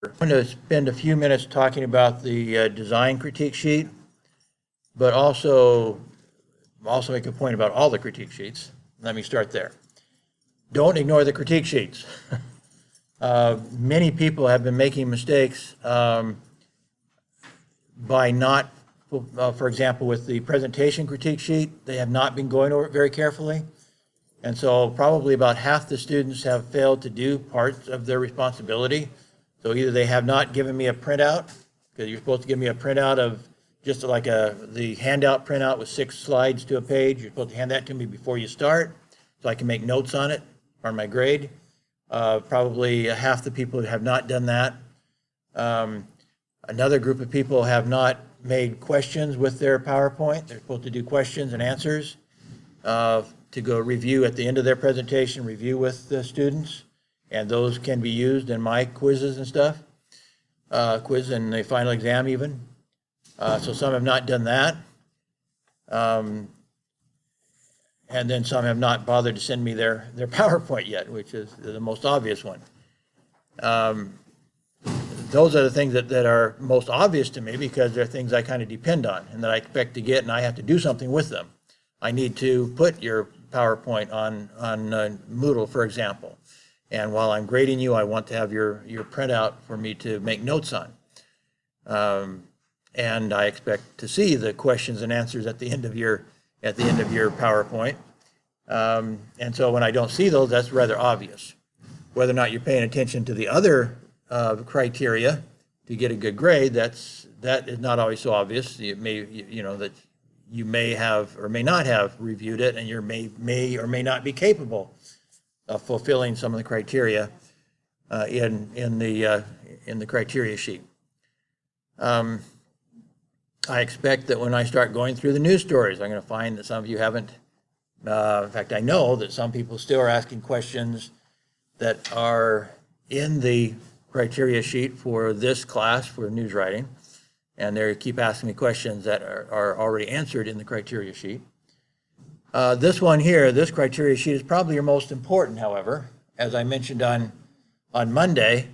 I'm going to spend a few minutes talking about the design critique sheet, but also make a point about all the critique sheets. Let me start there. Don't ignore the critique sheets. Many people have been making mistakes by not, for example, with the presentation critique sheet, they have not been going over it very carefully. And so probably about half the students have failed to do parts of their responsibility. So either they have not given me a printout, because you're supposed to give me a printout of just like the handout printout with 6 slides to a page. You're supposed to hand that to me before you start so I can make notes on it on my grade. Probably half the people have not done that. Another group of people have not made questions with their PowerPoint. They're supposed to do questions and answers to go review at the end of their presentation, review with the students. And those can be used in my quizzes and stuff, quiz and the final exam even. So some have not done that. And then some have not bothered to send me their PowerPoint yet, which is the most obvious one. Those are the things that are most obvious to me because they're things I kind of depend on and that I expect to get, and I have to do something with them. I need to put your PowerPoint on Moodle, for example. And while I'm grading you, I want to have your printout for me to make notes on. And I expect to see the questions and answers at the end of your PowerPoint. And so when I don't see those, that's rather obvious. Whether or not you're paying attention to the other criteria to get a good grade, that is not always so obvious. It may, that you may have or may not have reviewed it, and you may or may not be capable of fulfilling some of the criteria in the criteria sheet. I expect that when I start going through the news stories, I'm going to find that some of you haven't. In fact, I know that some people still are asking questions that are in the criteria sheet for this class for news writing, and they keep asking me questions that are already answered in the criteria sheet. This one here, this criteria sheet is probably your most important, however. As I mentioned on Monday,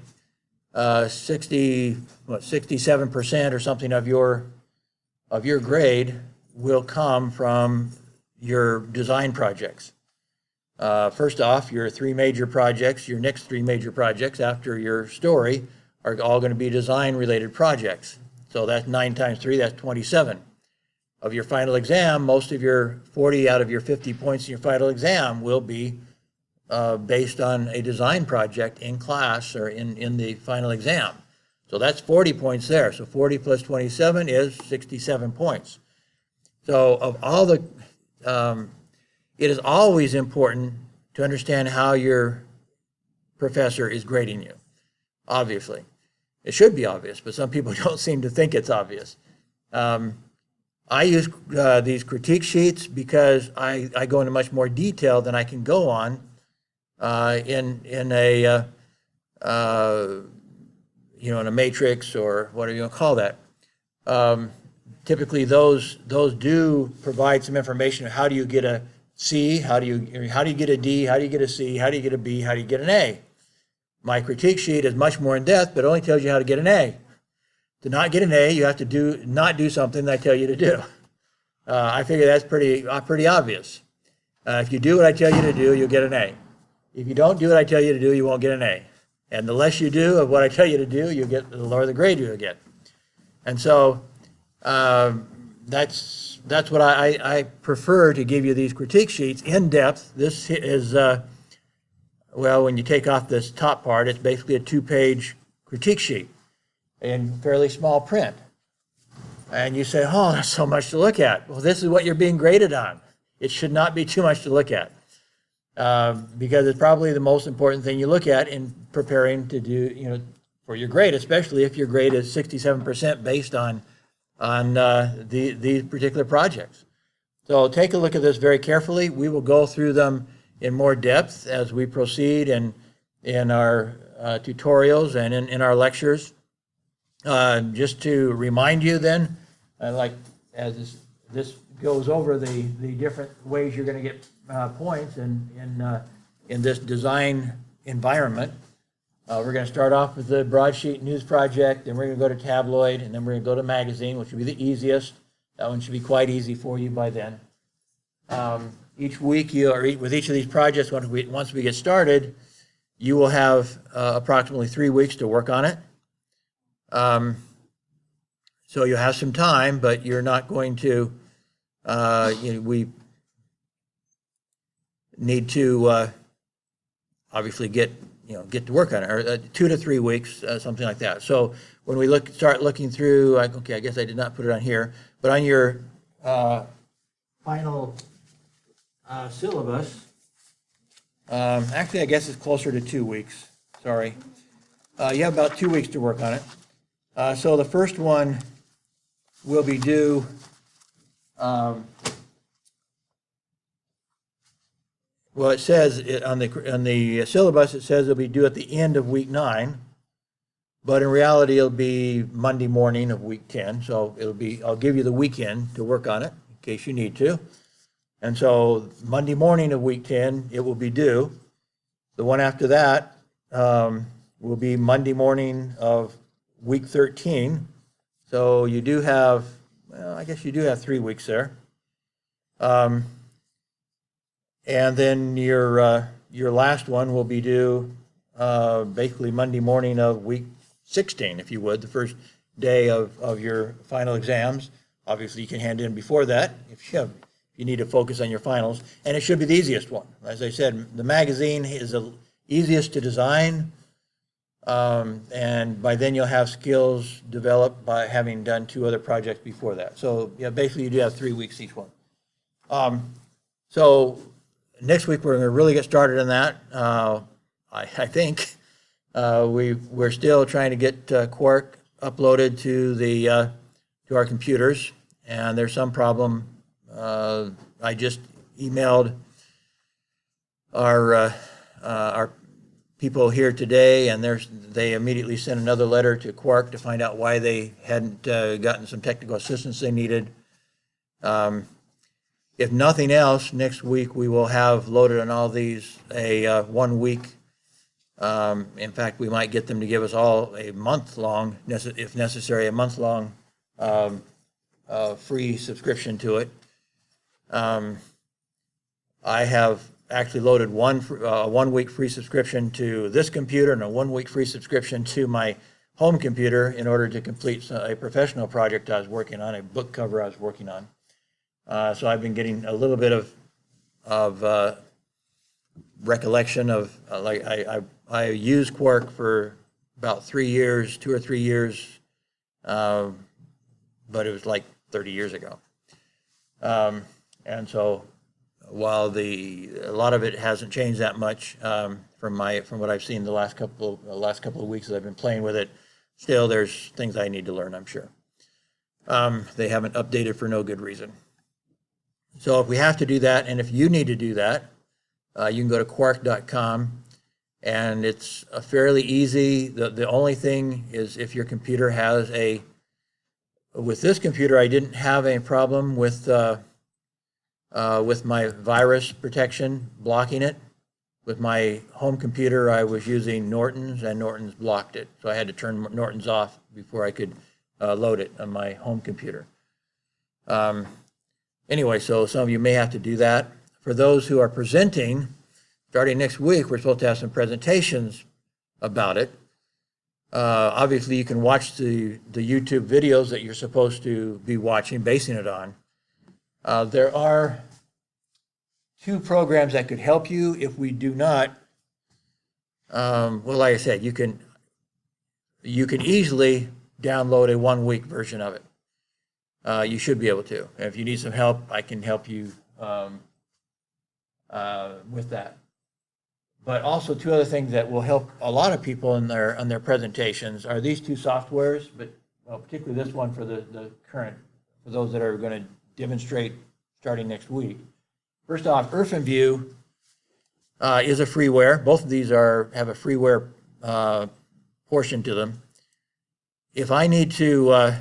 67% or something of your grade will come from your design projects. First off, your 3 major projects, your next 3 major projects after your story are all going to be design-related projects. So that's 9 times 3, that's 27. Of your final exam, most of your 40 out of your 50 points in your final exam will be based on a design project in class or in the final exam. So that's 40 points there. So 40 plus 27 is 67 points. So of all the, it is always important to understand how your professor is grading you, obviously. It should be obvious, but some people don't seem to think it's obvious. I use these critique sheets because I go into much more detail than I can go on in a in a matrix or whatever you want to call that. Typically, those do provide some information of how do you get a C, how do you get a D, how do you get a C, how do you get a B, how do you get an A. My critique sheet is much more in depth, but only tells you how to get an A. To not get an A, you have to not do something that I tell you to do. I figure that's pretty obvious. If you do what I tell you to do, you'll get an A. If you don't do what I tell you to do, you won't get an A. And the less you do of what I tell you to do, you'll get the lower the grade you'll get. And so that's what I prefer to give you these critique sheets in depth. This is well, when you take off this top part, it's basically a 2-page critique sheet in fairly small print. And you say, oh, that's so much to look at. Well, this is what you're being graded on. It should not be too much to look at because it's probably the most important thing you look at in preparing to do, for your grade, especially if your grade is 67% based on these particular projects. So take a look at this very carefully. We will go through them in more depth as we proceed in our tutorials and in our lectures. Just to remind you then, like as this goes over the different ways you're going to get points in this design environment, We're going to start off with the broadsheet news project, then we're going to go to tabloid, and then we're going to go to magazine, which will be the easiest. That one should be quite easy for you by then. Each week, with each of these projects, once we get started, you will have approximately 3 weeks to work on it. So you'll have some time, but you're not going to, we need to obviously get to work on it, or 2 to 3 weeks, something like that. So when we start looking through, okay, I guess I did not put it on here, but on your final syllabus, actually I guess it's closer to 2 weeks, sorry. You have about 2 weeks to work on it. So the first one will be due well, it says on the syllabus, it says it'll be due at the end of week 9, but in reality, it'll be Monday morning of week 10. So I'll give you the weekend to work on it in case you need to. And so Monday morning of week 10, it will be due. The one after that will be Monday morning of week 13. So you do have, well, I guess you do have 3 weeks there. And then your last one will be due basically Monday morning of week 16, if you would, the first day of your final exams. Obviously, you can hand in before that if you need to focus on your finals. And it should be the easiest one. As I said, the magazine is the easiest to design, and by then you'll have skills developed by having done 2 other projects before that. So yeah, basically you do have 3 weeks each one. So next week we're going to really get started on that. I think we're still trying to get Quark uploaded to our computers, and there's some problem. I just emailed our people here today, and they immediately sent another letter to Quark to find out why they hadn't gotten some technical assistance they needed. If nothing else, next week we will have loaded on all these a 1 week. In fact, we might get them to give us all a month-long, if necessary, a month-long free subscription to it. I have actually loaded a 1 week free subscription to this computer and a 1 week free subscription to my home computer in order to complete a professional project I was working on, a book cover I was working on. So I've been getting a little bit of recollection of I used Quark for about 3 years, 2 or 3 years, but it was like 30 years ago. And so while a lot of it hasn't changed that much from what I've seen the last couple of weeks that I've been playing with it, still there's things I need to learn, I'm sure. They haven't updated for no good reason. So if we have to do that, and if you need to do that, you can go to quark.com, and it's fairly easy. The only thing is if your computer has with this computer, I didn't have a problem with my virus protection blocking it. With my home computer, I was using Norton's, and Norton's blocked it. So I had to turn Norton's off before I could load it on my home computer. Anyway, so some of you may have to do that. For those who are presenting, starting next week, we're supposed to have some presentations about it. Obviously, you can watch the YouTube videos that you're supposed to be watching, basing it on. There are 2 programs that could help you if we do not. Well, like I said, you can easily download a 1 week version of it. You should be able to. If you need some help, I can help you with that. But also 2 other things that will help a lot of people on their presentations are these 2 softwares, but particularly this one for the current, for those that are going to demonstrate starting next week. First off, Orphan View is a freeware. Both of these have a freeware portion to them. If I need to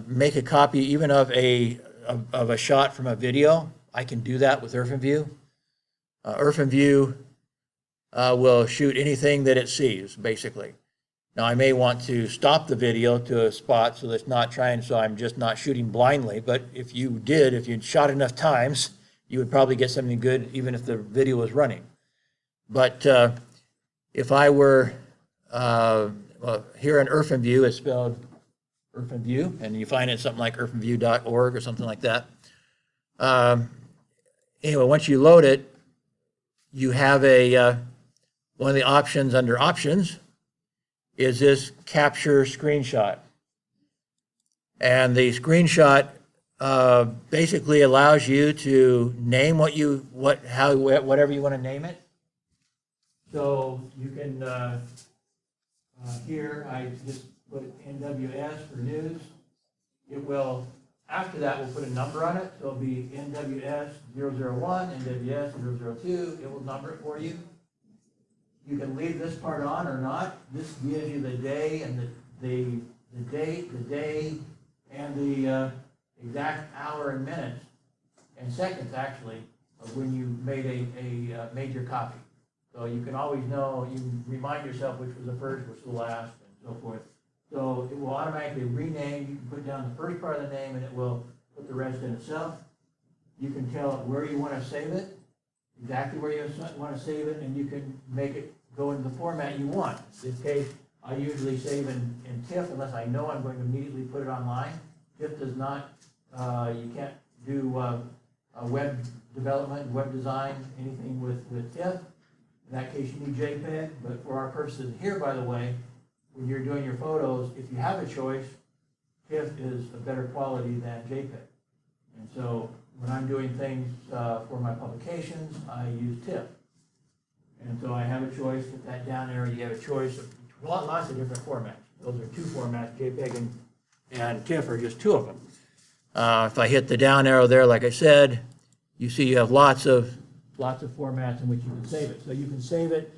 make a copy even of a shot from a video, I can do that with Orphan View. Orphan View will shoot anything that it sees, basically. Now, I may want to stop the video to a spot so that's not trying, so I'm just not shooting blindly, but if you'd shot enough times, you would probably get something good even if the video was running. But if I were, well, here in Orphan View, it's spelled Orphan View, and you find it something like orphanview.org or something like that. Anyway, once you load it, you have one of the options under Options is this Capture Screenshot. And the screenshot basically allows you to name whatever you want to name it. So you can, here I just put NWS for news. It will, after that, we'll put a number on it. So it'll be NWS 001, NWS 002. It will number it for you. You can leave this part on or not. This gives you the day and the date, the day, and the exact hour and minutes and seconds, actually, of when you made a major copy. So you can always know, you can remind yourself which was the first, which was the last, and so forth. So it will automatically rename. You can put down the first part of the name, and it will put the rest in itself. You can tell it where you want to save it, exactly where you want to save it, and you can make it go into the format you want. In this case, I usually save in TIFF unless I know I'm going to immediately put it online. TIFF does not, you can't do web development, web design, anything with TIFF. In that case, you need JPEG, but for our purposes here, by the way, when you're doing your photos, if you have a choice, TIFF is a better quality than JPEG. And so when I'm doing things for my publications, I use TIFF. And so I have a choice. With that down arrow, you have a choice of lots of different formats. Those are two formats, JPEG and TIFF are just two of them. If I hit the down arrow there, like I said, you see you have lots of formats in which you can save it. So you can save it,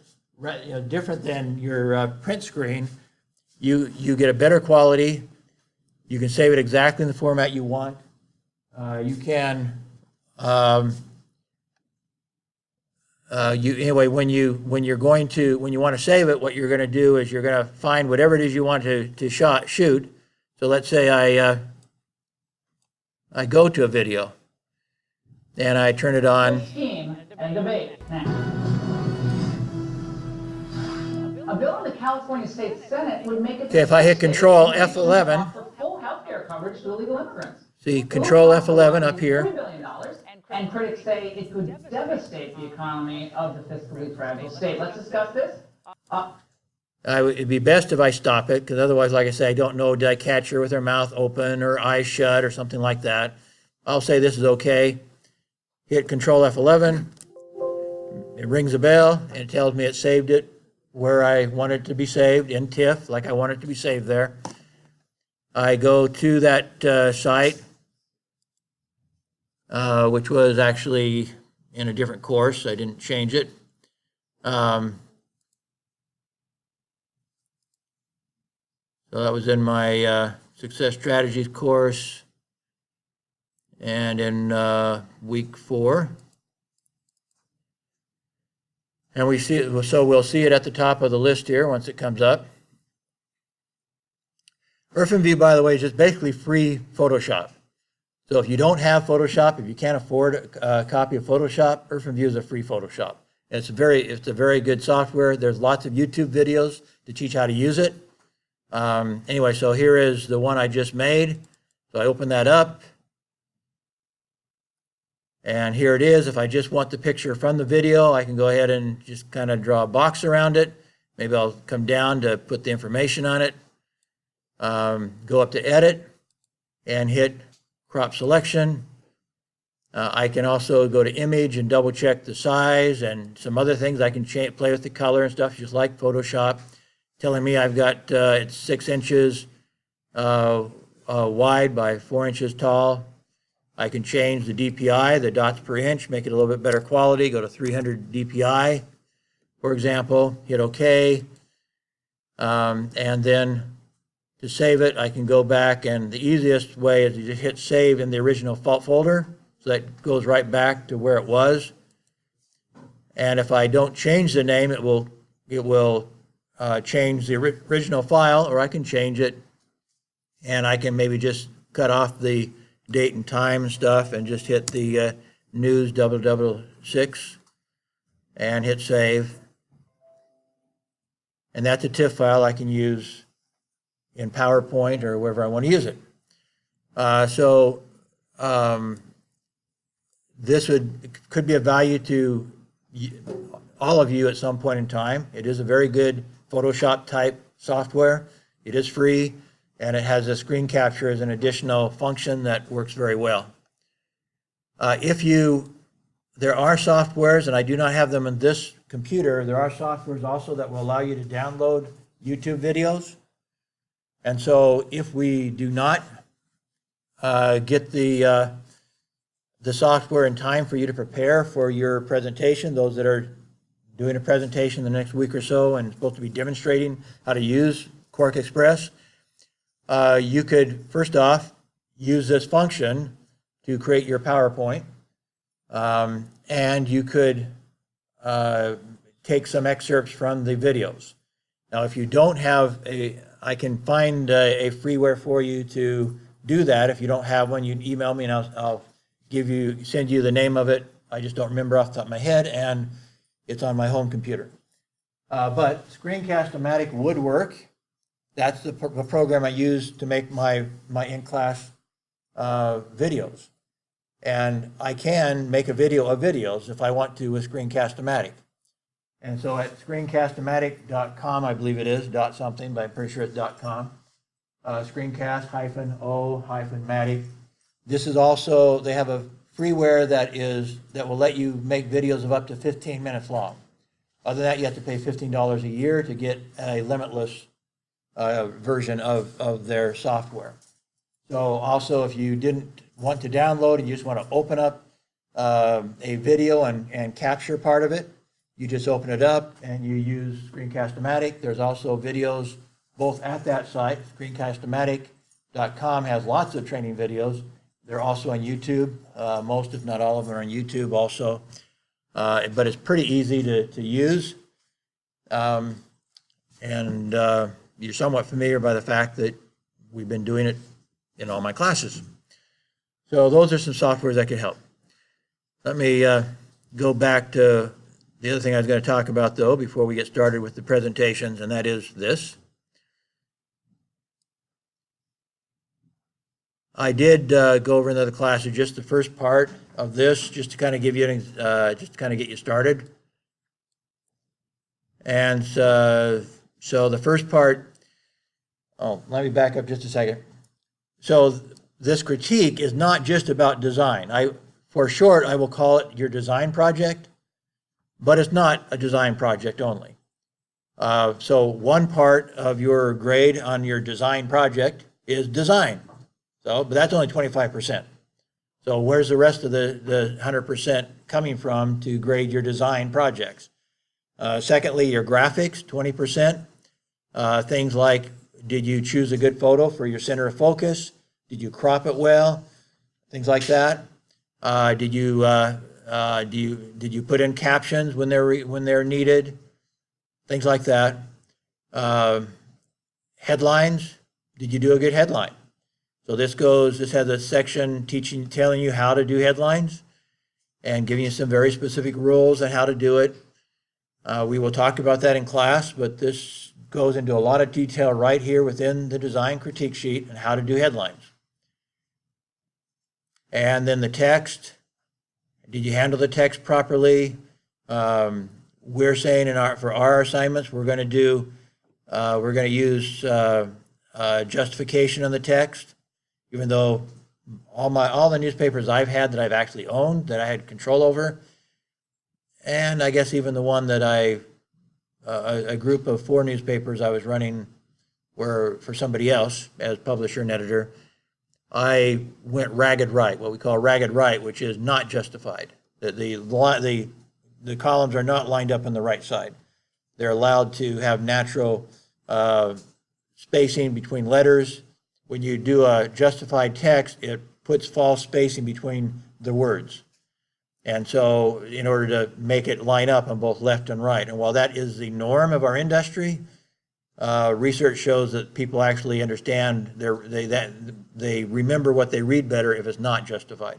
different than your print screen. You get a better quality. You can save it exactly in the format you want. You can anyway, when you want to save it, what you're going to do is you're going to find whatever it is you want to shoot. So let's say I go to a video and I turn it on. Scheme and debate. A bill in the California State Senate would make it. Okay, if I hit Control F11. For full health care coverage to illegal immigrants. See, Control F11 up here. $3 billion, and critics say it could devastate the economy of the fiscally fragile state. Let's discuss this. It'd be best if I stop it, because otherwise, like I say, I don't know, did I catch her with her mouth open or eyes shut or something like that. I'll say this is okay. Hit Control F11. It rings a bell, and it tells me it saved it where I want it to be saved, in TIFF, like I want it to be saved there. I go to that site, which was actually in a different course. I didn't change it. So that was in my Success Strategies course and in week 4. And we see it, so we'll see it at the top of the list here once it comes up. Orphan View, by the way, is just basically free Photoshop. So if you don't have Photoshop, if you can't afford a copy of Photoshop, Orphan View is a free Photoshop. It's a very good software. There's lots of YouTube videos to teach how to use it. Anyway, so here is the one I just made. So I open that up. And here it is. If I just want the picture from the video, I can go ahead and just kind of draw a box around it. Maybe I'll come down to put the information on it. Go up to Edit and hit Crop Selection. I can also go to Image and double check the size and some other things. I can play with the color and stuff, just like Photoshop. Telling me I've got it's 6 inches wide by 4 inches tall. I can change the DPI, the dots per inch, make it a little bit better quality, go to 300 DPI, for example, hit OK. And then to save it, I can go back, and the easiest way is to just hit Save in the original folder, so that goes right back to where it was. And if I don't change the name, it will change the original file, or I can change it, and I can maybe just cut off the date and time and stuff and just hit the news 006 and hit save. And that's a TIFF file I can use in PowerPoint or wherever I want to use it. This could be of value to all of you at some point in time. It is a very good Photoshop type software. It is free, and it has a screen capture as an additional function that works very well. There are softwares, and I do not have them in this computer, there are softwares also that will allow you to download YouTube videos. And so if we do not get the software in time for you to prepare for your presentation, those that are doing a presentation the next week or so and supposed to be demonstrating how to use Quark Express, you could first off use this function to create your PowerPoint, and you could take some excerpts from the videos. Now, if you don't have I can find a freeware for you to do that. If you don't have one, you can email me and I'll send you the name of it. I just don't remember off the top of my head, and it's on my home computer. But Screencast-O-Matic would work. That's the program I use to make my in-class videos. And I can make a video of videos if I want to with Screencast-O-Matic. And so at screencast-o-matic.com, I believe it is, dot something, but I'm pretty sure it's .com. Screencast-O-Matic. This is also, they have a freeware that will let you make videos of up to 15 minutes long. Other than that, you have to pay $15 a year to get a limitless version of their software. So also, if you didn't want to download and you just want to open up a video and capture part of it, you just open it up and you use Screencast-O-Matic. There's also videos both at that site. Screencast-O-Matic.com has lots of training videos. They're also on YouTube. Most, if not all of them, are on YouTube also. But it's pretty easy to use. And you're somewhat familiar by the fact that we've been doing it in all my classes. So those are some softwares that could help. Let me go back to the other thing I was going to talk about, though, before we get started with the presentations, and that is this. I did go over in the other class just the first part of this, just to kind of give you just to kind of get you started. And so the first part, let me back up just a second. So this critique is not just about design. For short, I will call it your design project, but it's not a design project only. So one part of your grade on your design project is design. But that's only 25%. So where's the rest of the 100% coming from to grade your design projects? Secondly, your graphics, 20%. Things like, did you choose a good photo for your center of focus? Did you crop it well? Things like that. Did you put in captions when they're needed? Things like that. Headlines. Did you do a good headline? So this has a section telling you how to do headlines and giving you some very specific rules on how to do it. We will talk about that in class, but this goes into a lot of detail right here within the design critique sheet on how to do headlines. And then the text. Did you handle the text properly? We're saying for our assignments, we're going to use justification on the text. Even though all the newspapers I've had that I've actually owned, that I had control over, and I guess even the one that a group of 4 newspapers I was running were for somebody else as publisher and editor, I went ragged right, what we call ragged right, which is not justified. The columns are not lined up on the right side. They're allowed to have natural spacing between letters. When you do a justified text, it puts false spacing between the words. And so in order to make it line up on both left and right, and while that is the norm of our industry, research shows that people actually understand they remember what they read better if it's not justified.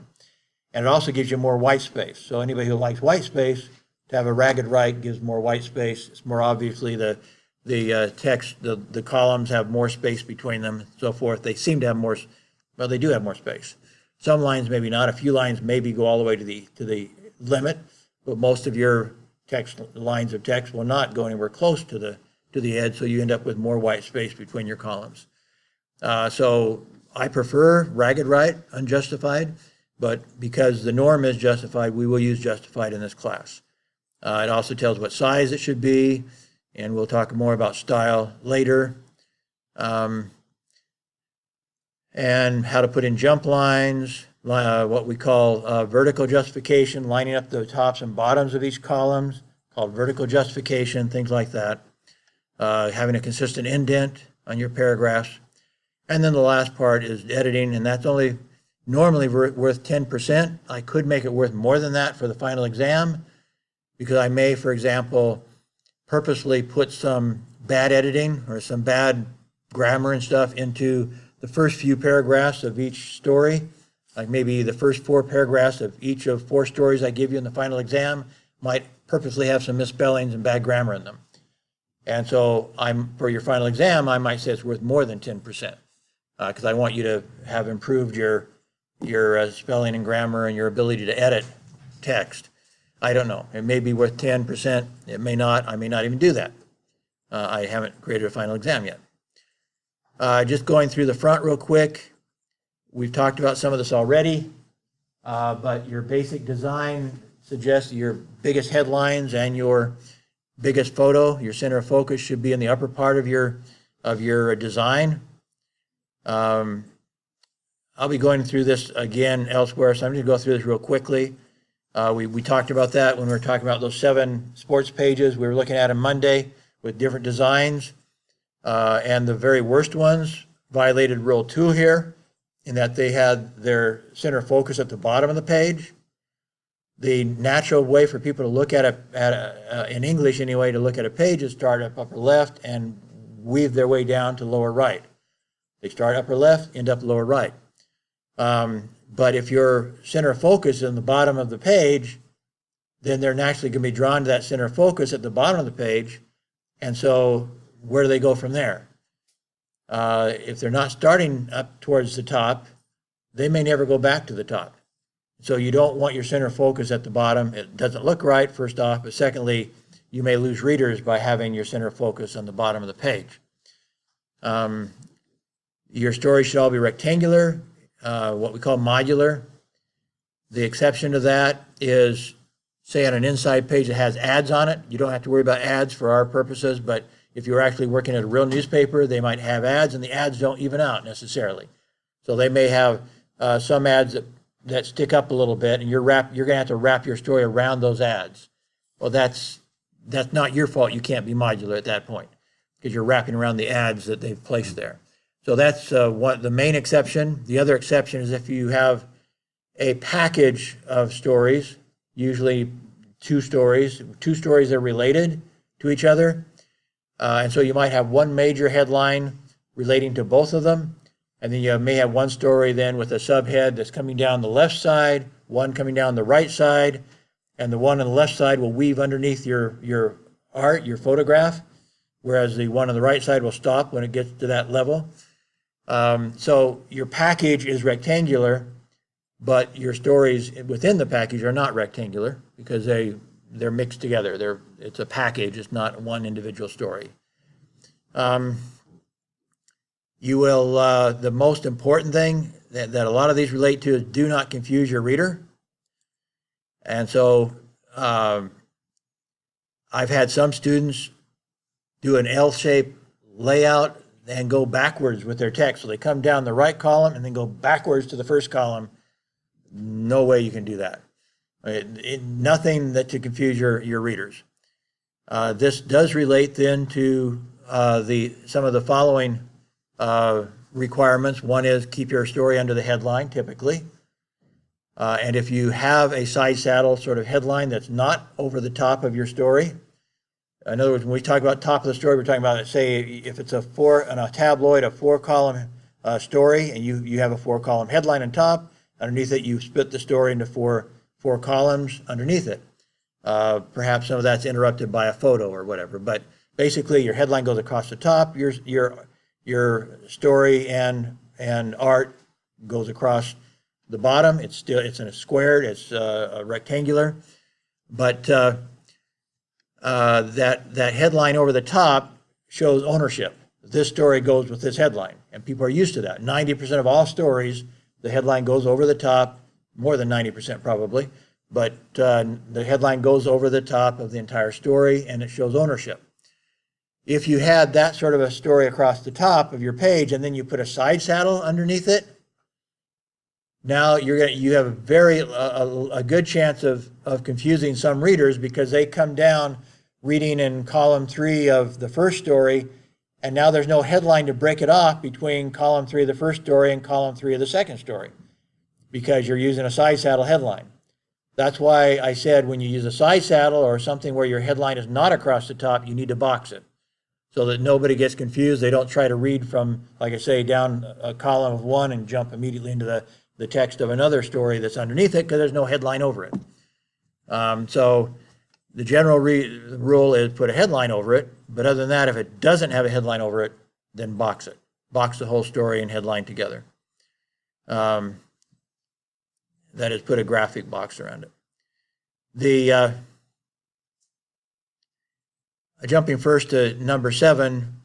And it also gives you more white space. So anybody who likes white space, to have a ragged right gives more white space. It's more obviously the text, the columns have more space between them, and so forth. They seem to have more, well, they do have more space. Some lines maybe not. A few lines maybe go all the way to the limit, but most of your text lines of text will not go anywhere close to the edge, so you end up with more white space between your columns. So I prefer ragged right, unjustified, but because the norm is justified, we will use justified in this class. It also tells what size it should be, and we'll talk more about style later. And how to put in jump lines, what we call vertical justification, lining up the tops and bottoms of each column, called vertical justification, things like that. Having a consistent indent on your paragraphs. And then the last part is editing, and that's only normally worth 10%. I could make it worth more than that for the final exam, because I may, for example, purposely put some bad editing or some bad grammar and stuff into the first few paragraphs of each story. Like maybe the first 4 paragraphs of each of 4 stories I give you in the final exam might purposely have some misspellings and bad grammar in them. And so for your final exam, I might say it's worth more than 10%, because I want you to have improved your spelling and grammar and your ability to edit text. I don't know. It may be worth 10%. It may not. I may not even do that. I haven't created a final exam yet. Just going through the front real quick. We've talked about some of this already, but your basic design suggests your biggest headlines and your biggest photo, your center of focus, should be in the upper part of your design. I'll be going through this again elsewhere, so I'm going to go through this real quickly. We talked about that when we were talking about those 7 sports pages we were looking at on Monday with different designs. And the very worst ones violated Rule 2 here, in that they had their center of focus at the bottom of the page. The natural way for people to look at in English anyway, to look at a page is start up upper left and weave their way down to lower right. They start upper left, end up lower right. But if your center of focus is in the bottom of the page, then they're naturally going to be drawn to that center of focus at the bottom of the page. And so where do they go from there? If they're not starting up towards the top, they may never go back to the top. So you don't want your center of focus at the bottom. It doesn't look right, first off, but secondly, you may lose readers by having your center of focus on the bottom of the page. Your story should all be rectangular, what we call modular. The exception to that is, say, on an inside page that has ads on it. You don't have to worry about ads for our purposes, but if you're actually working at a real newspaper, they might have ads, and the ads don't even out necessarily. So they may have some ads that stick up a little bit, and you're going to have to wrap your story around those ads. Well, that's not your fault. You can't be modular at that point, because you're wrapping around the ads that they've placed there. So that's the main exception. The other exception is if you have a package of stories, usually 2 stories that are related to each other. And so you might have one major headline relating to both of them, and then you may have one story then with a subhead that's coming down the left side, one coming down the right side, and the one on the left side will weave underneath your art, your photograph, whereas the one on the right side will stop when it gets to that level. So your package is rectangular, but your stories within the package are not rectangular because they're mixed together. It's a package, it's not one individual story. You will, the most important thing that a lot of these relate to is do not confuse your reader. And so I've had some students do an L-shaped layout and go backwards with their text. So they come down the right column and then go backwards to the first column. No way you can do that. Nothing to confuse your readers. This does relate then to some of the following requirements. One is keep your story under the headline, typically. And if you have a side saddle sort of headline that's not over the top of your story, in other words, when we talk about top of the story, we're talking about, say, if it's a tabloid, a 4-column story, and you have a 4-column headline on top, underneath it you split the story into four columns underneath it. Perhaps some of that's interrupted by a photo or whatever, but basically your headline goes across the top, your story and art goes across the bottom. It's in a squared, it's a rectangular, but that headline over the top shows ownership. This story goes with this headline, and people are used to that. 90% of all stories, the headline goes over the top, more than 90% probably, but the headline goes over the top of the entire story, and it shows ownership. If you had that sort of a story across the top of your page, and then you put a side saddle underneath it, now you have a good chance of confusing some readers, because they come down reading in column 3 of the first story, and now there's no headline to break it off between column 3 of the first story and column 3 of the second story, because you're using a side saddle headline. That's why I said when you use a side saddle or something where your headline is not across the top, you need to box it so that nobody gets confused. They don't try to read from, like I say, down a column of one and jump immediately into the text of another story that's underneath it, because there's no headline over it. So the general rule is put a headline over it, but other than that, if it doesn't have a headline over it, then box it. Box the whole story and headline together. That is, put a graphic box around it. Jumping first to number 7,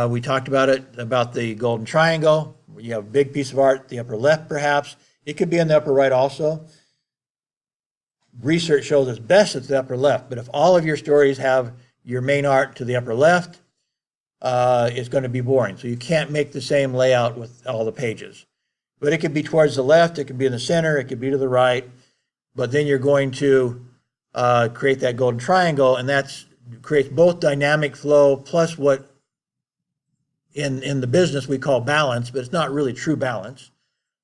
we talked about it, about the golden triangle. You have a big piece of art, the upper left perhaps. It could be in the upper right also. Research shows it's best at the upper left, but if all of your stories have your main art to the upper left, it's going to be boring. So you can't make the same layout with all the pages. But it could be towards the left, it could be in the center, it could be to the right, but then you're going to create that golden triangle, and that creates both dynamic flow plus what in the business we call balance, but it's not really true balance.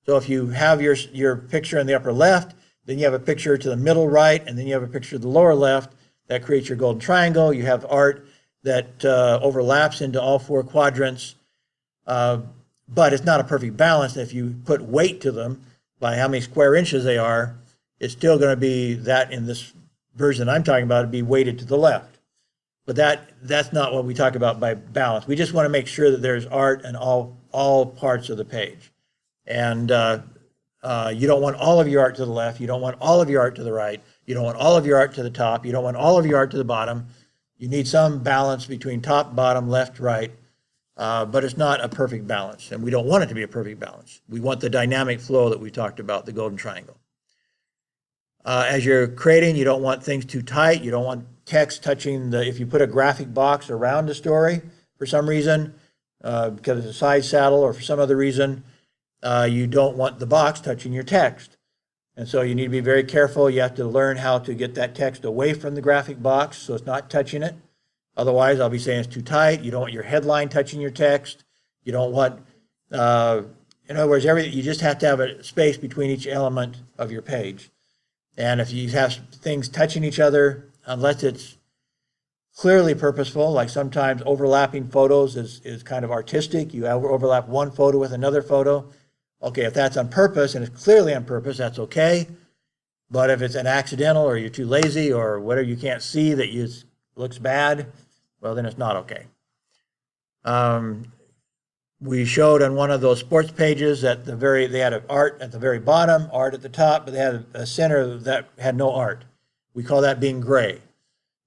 So if you have your picture in the upper left, then you have a picture to the middle right, and then you have a picture to the lower left, that creates your golden triangle. You have art that overlaps into all 4 quadrants, but it's not a perfect balance. If you put weight to them by how many square inches they are, it's still going to be that in this version I'm talking about, it'd be weighted to the left. But that's not what we talk about by balance. We just want to make sure that there's art in all parts of the page. And you don't want all of your art to the left. You don't want all of your art to the right. You don't want all of your art to the top. You don't want all of your art to the bottom. You need some balance between top, bottom, left, right. But it's not a perfect balance, and we don't want it to be a perfect balance. We want the dynamic flow that we talked about, the golden triangle. As you're creating, you don't want things too tight. You don't want text touching if you put a graphic box around a story for some reason, because it's a side saddle or for some other reason, you don't want the box touching your text. And so you need to be very careful. You have to learn how to get that text away from the graphic box so it's not touching it. Otherwise, I'll be saying it's too tight. You don't want your headline touching your text. You don't want, in other words, you just have to have a space between each element of your page. And if you have things touching each other, unless it's clearly purposeful, like sometimes overlapping photos is kind of artistic. You overlap one photo with another photo. Okay, if that's on purpose and it's clearly on purpose, that's okay. But if it's an accidental or you're too lazy or whatever, you can't see that looks bad, well, then it's not okay. We showed on one of those sports pages that they had an art at the very bottom, art at the top, but they had a center that had no art. We call that being gray.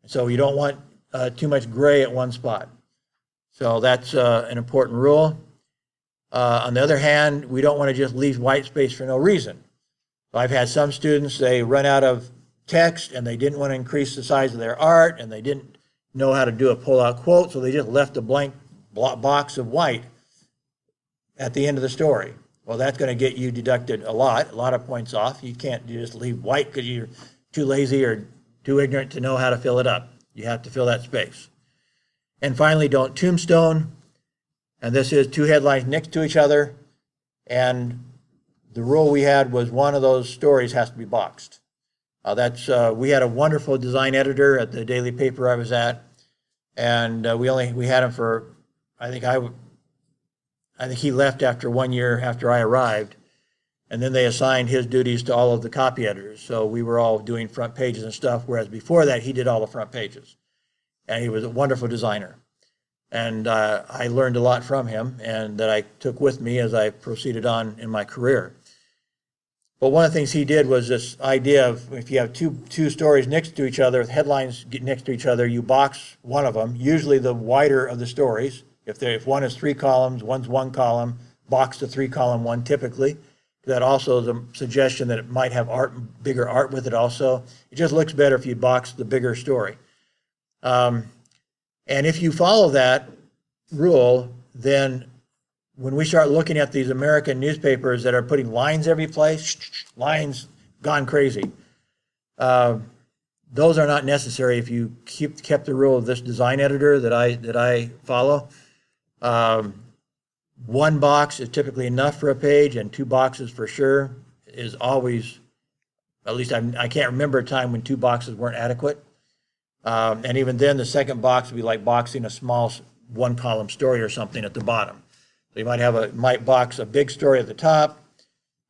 So you don't want too much gray at one spot. So that's an important rule. On the other hand, we don't want to just leave white space for no reason. So I've had some students, they run out of text and they didn't want to increase the size of their art and they didn't know how to do a pull-out quote, so they just left a blank box of white at the end of the story. Well, that's going to get you deducted a lot of points off. You can't just leave white because you're too lazy or too ignorant to know how to fill it up. You have to fill that space. And finally, don't tombstone. And this is 2 headlines next to each other. And the rule we had was one of those stories has to be boxed. We had a wonderful design editor at the daily paper I was at, and we had him for, I think he left after 1 year after I arrived, and then they assigned his duties to all of the copy editors. So we were all doing front pages and stuff, whereas before that he did all the front pages, and he was a wonderful designer. And I learned a lot from him, and that I took with me as I proceeded on in my career. But one of the things he did was this idea of if you have two stories next to each other, with headlines next to each other, you box one of them, usually the wider of the stories. If one is 3 columns, one's 1 column, box the 3-column one typically. That also is a suggestion that it might have bigger art with it also. It just looks better if you box the bigger story. And if you follow that rule, then when we start looking at these American newspapers that are putting lines every place, lines gone crazy, those are not necessary if you kept the rule of this design editor that I follow. 1 box is typically enough for a page, and 2 boxes for sure is always, at least I can't remember a time when 2 boxes weren't adequate. And even then, the second box would be like boxing a small 1-column story or something at the bottom. So you might box a big story at the top,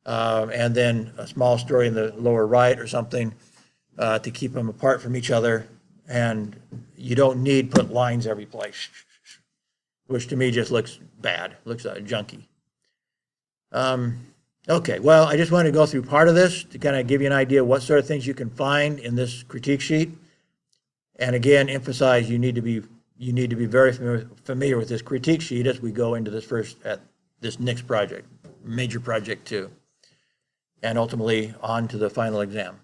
and then a small story in the lower right or something to keep them apart from each other. And you don't need put lines every place, which to me just looks bad, looks junky. Okay, well, I just wanted to go through part of this to kind of give you an idea of what sort of things you can find in this critique sheet. And again, emphasize you need to be very familiar with this critique sheet as we go into this next project, major project 2, and ultimately on to the final exam.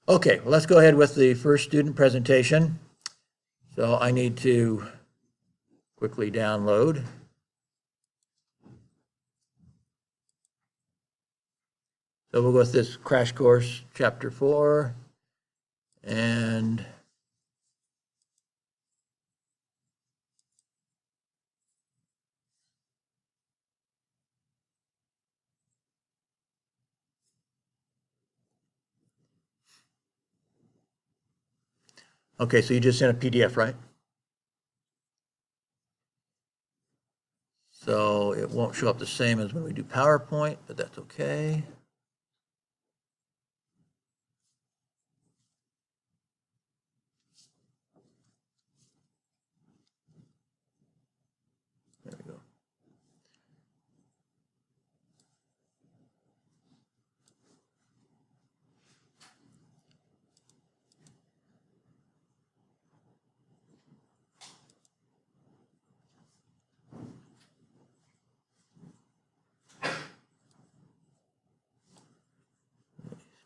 Okay, well, let's go ahead with the first student presentation. So I need to quickly download. So we'll go with this crash course, chapter 4, and okay, so you just sent a PDF, right? So it won't show up the same as when we do PowerPoint, but that's okay. There we go.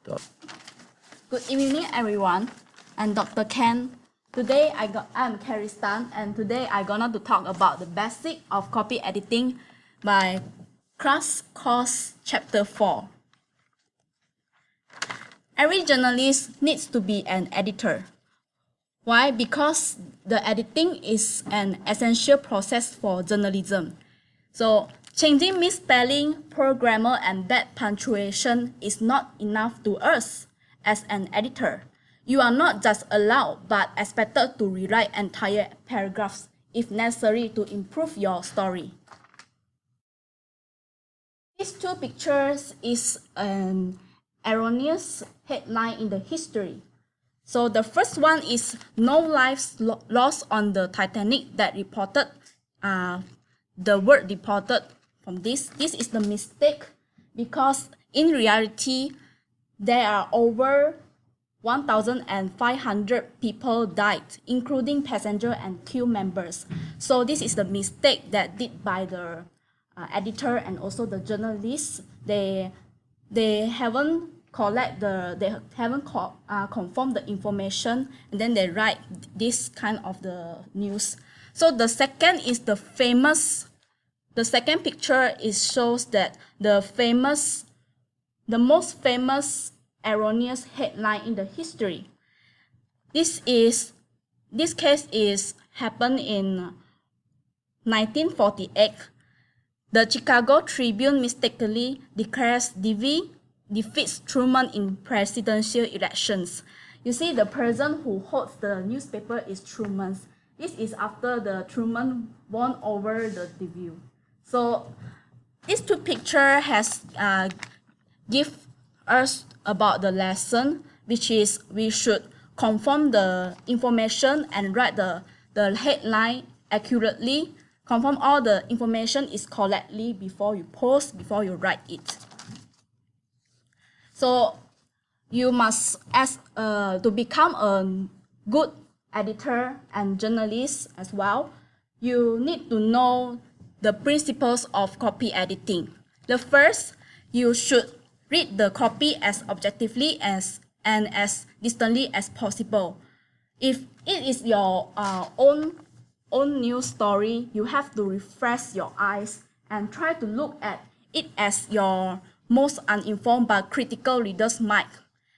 Stop. Good evening, everyone. I'm Dr. Ken. Today I'm Carrie Stan, and today I'm gonna to talk about the basic of copy editing by Crash Course Chapter 4. Every journalist needs to be an editor. Why? Because the editing is an essential process for journalism. So changing misspelling, poor grammar, and bad punctuation is not enough to us as an editor. You are not just allowed but expected to rewrite entire paragraphs if necessary to improve your story. These 2 pictures is an erroneous headline in the history. So the first one is no lives lost on the Titanic that reported, the word reported from this. This is the mistake because in reality, there are over 1,500 people died, including passenger and crew members. So this is the mistake that did by the editor and also the journalists. They haven't confirmed the information, and then they write this kind of the news. So the second is the second picture shows that the most famous erroneous headline in the history. This case is happened in 1948. The Chicago Tribune mistakenly declares Dewey defeats Truman in presidential elections. You see, the person who holds the newspaper is Truman. This is after the Truman won over the Dewey. So these two pictures has give us about the lesson, which is we should confirm the information and write the headline accurately. Confirm all the information is correctly before you post, before you write it. So you must to become a good editor and journalist as well. You need to know the principles of copy editing. The first, you should read the copy as objectively and as distantly as possible. If it is your own news story, you have to refresh your eyes and try to look at it as your most uninformed but critical reader's mind.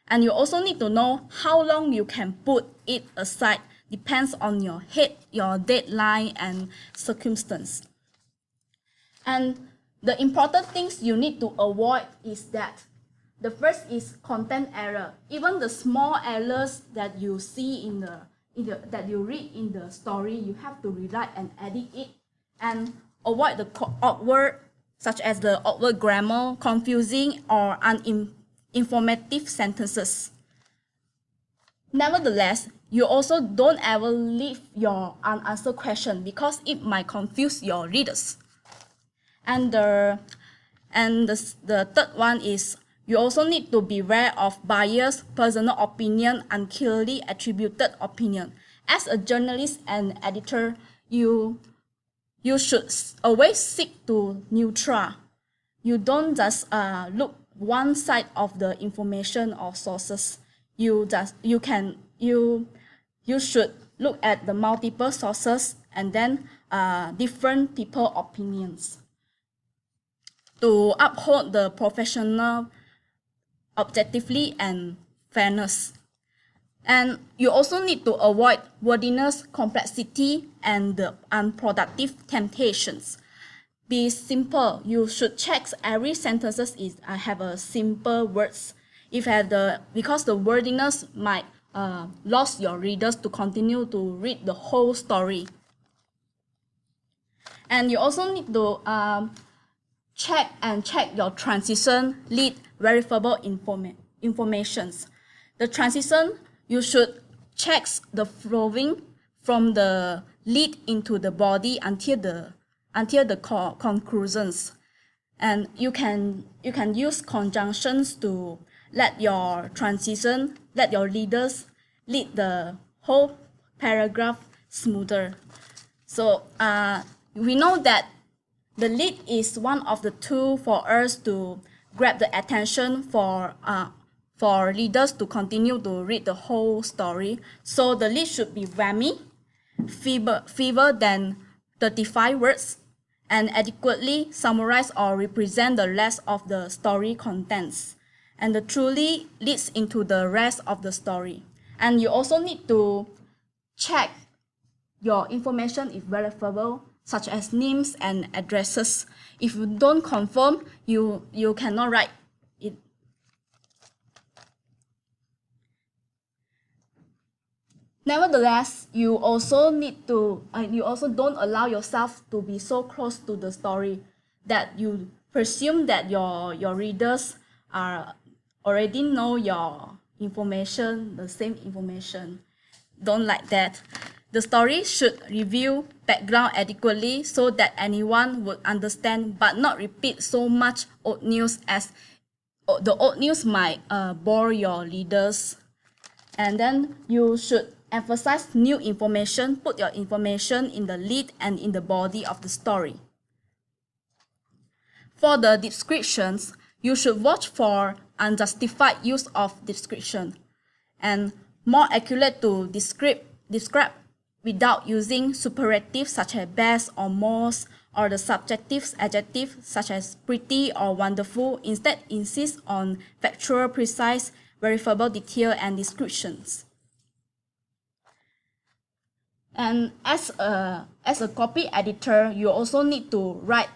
And you also need to know how long you can put it aside, depends on your deadline and circumstance. And the important things you need to avoid is that the first is content error. Even the small errors that you see that you read in the story, you have to rewrite and edit it, and avoid the awkward, such as the awkward grammar, confusing or uninformative sentences. Nevertheless, you also don't ever leave your unanswered question because it might confuse your readers. And the third one is you also need to beware of biased personal opinion and clearly attributed opinion. As a journalist and editor, you should always seek to neutral. You don't just look one side of the information or sources. You should look at the multiple sources and then different people opinions to uphold the professional objectively and fairness. And you also need to avoid wordiness, complexity, and the unproductive temptations. Be simple. You should check every sentences have a simple words. Because the wordiness might lose your readers to continue to read the whole story. And you also need to check your transition, lead, verifiable informations. The transition, you should check the flowing from the lead into the body until the conclusions. And you can use conjunctions to let your leaders lead the whole paragraph smoother. So we know that the lead is one of the tools for us to grab the attention for readers to continue to read the whole story. So the lead should be whammy, fewer than 35 words, and adequately summarize or represent the rest of the story contents, and the truly leads into the rest of the story. And you also need to check your information is verifiable, such as names and addresses. If you don't confirm, you cannot write it. Nevertheless, you also don't allow yourself to be so close to the story that you presume that your readers are already know your information, the same information. Don't like that. The story should reveal background adequately so that anyone would understand but not repeat so much old news as the old news might bore your readers. And then you should emphasize new information, put your information in the lead and in the body of the story. For the descriptions, you should watch for unjustified use of description and more accurate to describe without using superlatives such as best or most, or the subjective adjectives such as pretty or wonderful. Instead, insist on factual, precise, verifiable detail and descriptions. And as a copy editor, you also need to write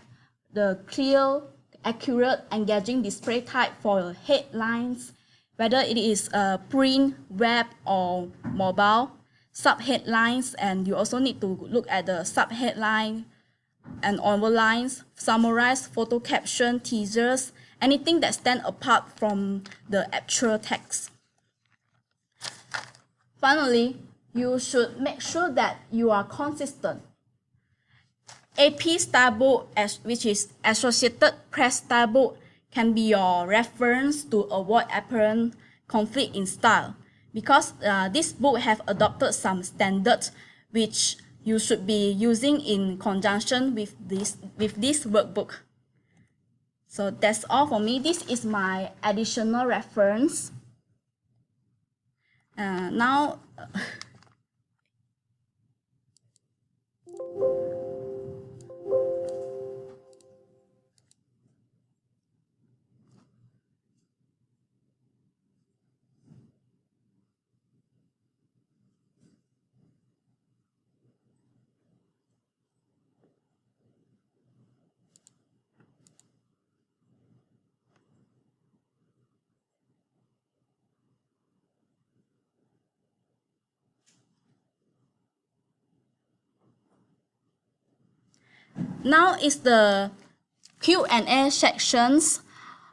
the clear, accurate, engaging display type for headlines, whether it is print, web, or mobile, subheadlines, and you also need to look at the subheadline and overlines, summarize, photo caption, teasers, anything that stand apart from the actual text. Finally, you should make sure that you are consistent. AP style book, which is Associated Press style book, can be your reference to avoid apparent conflict in style, because this book have adopted some standards which you should be using in conjunction with this workbook. So that's all for me. This is my additional reference. Now, is the Q&A sections.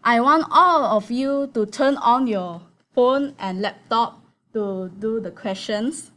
I want all of you to turn on your phone and laptop to do the questions.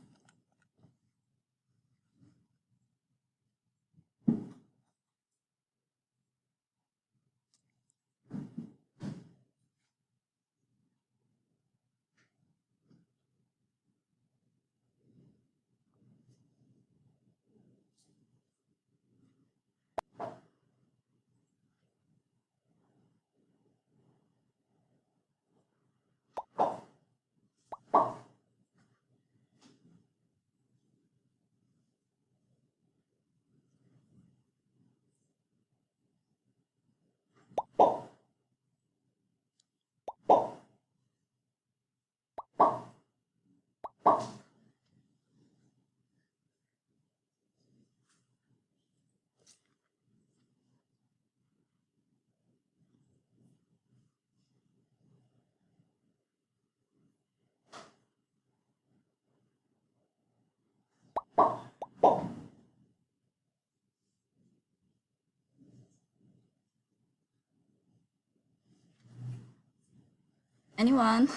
Anyone?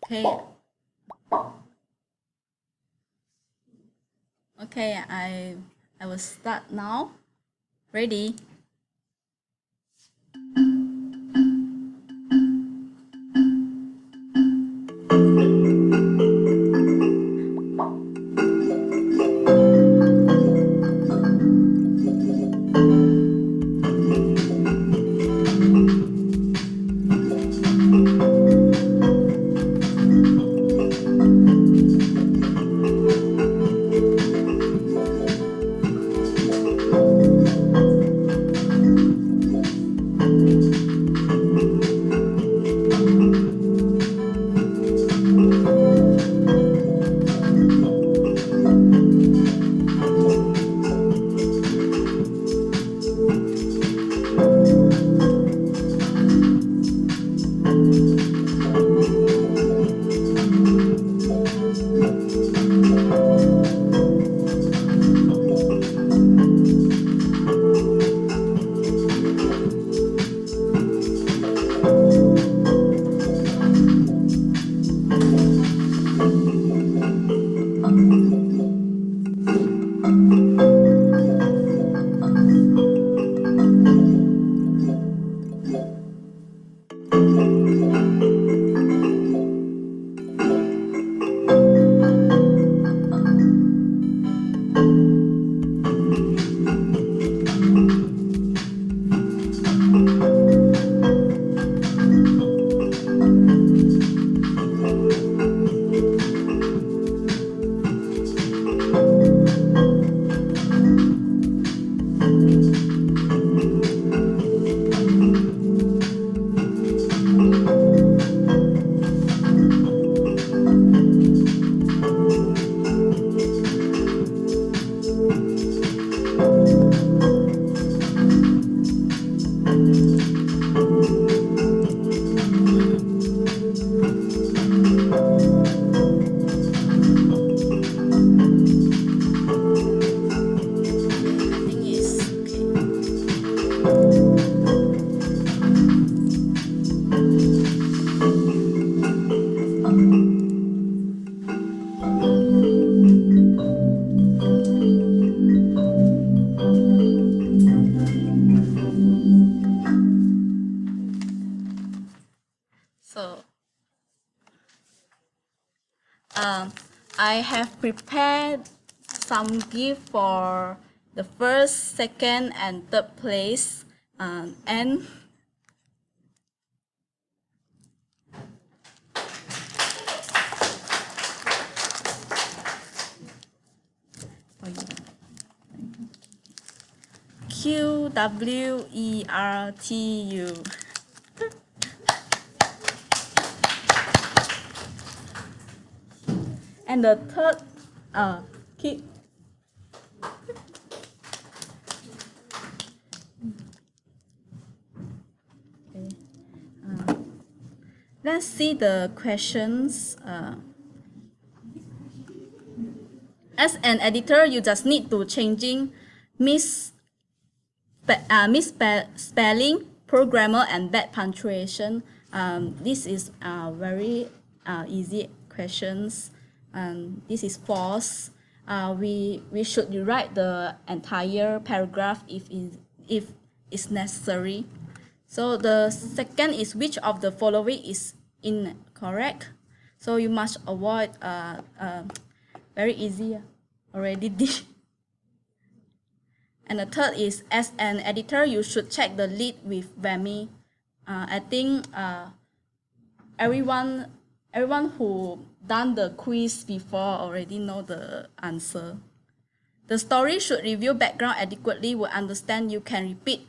Okay. Okay, I will start now. Ready? So, I have prepared some gift for the first, second, and third place, and QWERTU. And the third, key. Okay. Let's see the questions. As an editor, you just need to changing misspelling, programmer, and bad punctuation. This is very easy questions. This is false. We should rewrite the entire paragraph if it's necessary. So the second is, which of the following is incorrect? So you must avoid very easy already did. And the third is, as an editor, you should check the lead with Vimy. I think everyone who done the quiz before already know the answer. The story should review background adequately, will understand you can repeat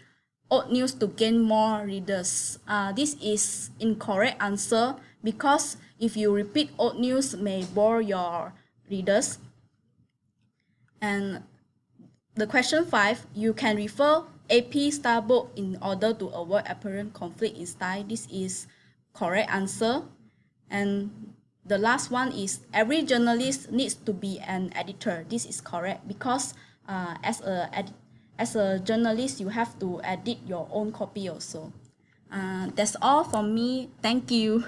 old news to gain more readers. This is incorrect answer, because if you repeat old news may bore your readers. And the question 5, you can refer AP style book in order to avoid apparent conflict in style. This is correct answer. And the last one is, every journalist needs to be an editor. This is correct, because as a journalist, you have to edit your own copy also. That's all from me. Thank you.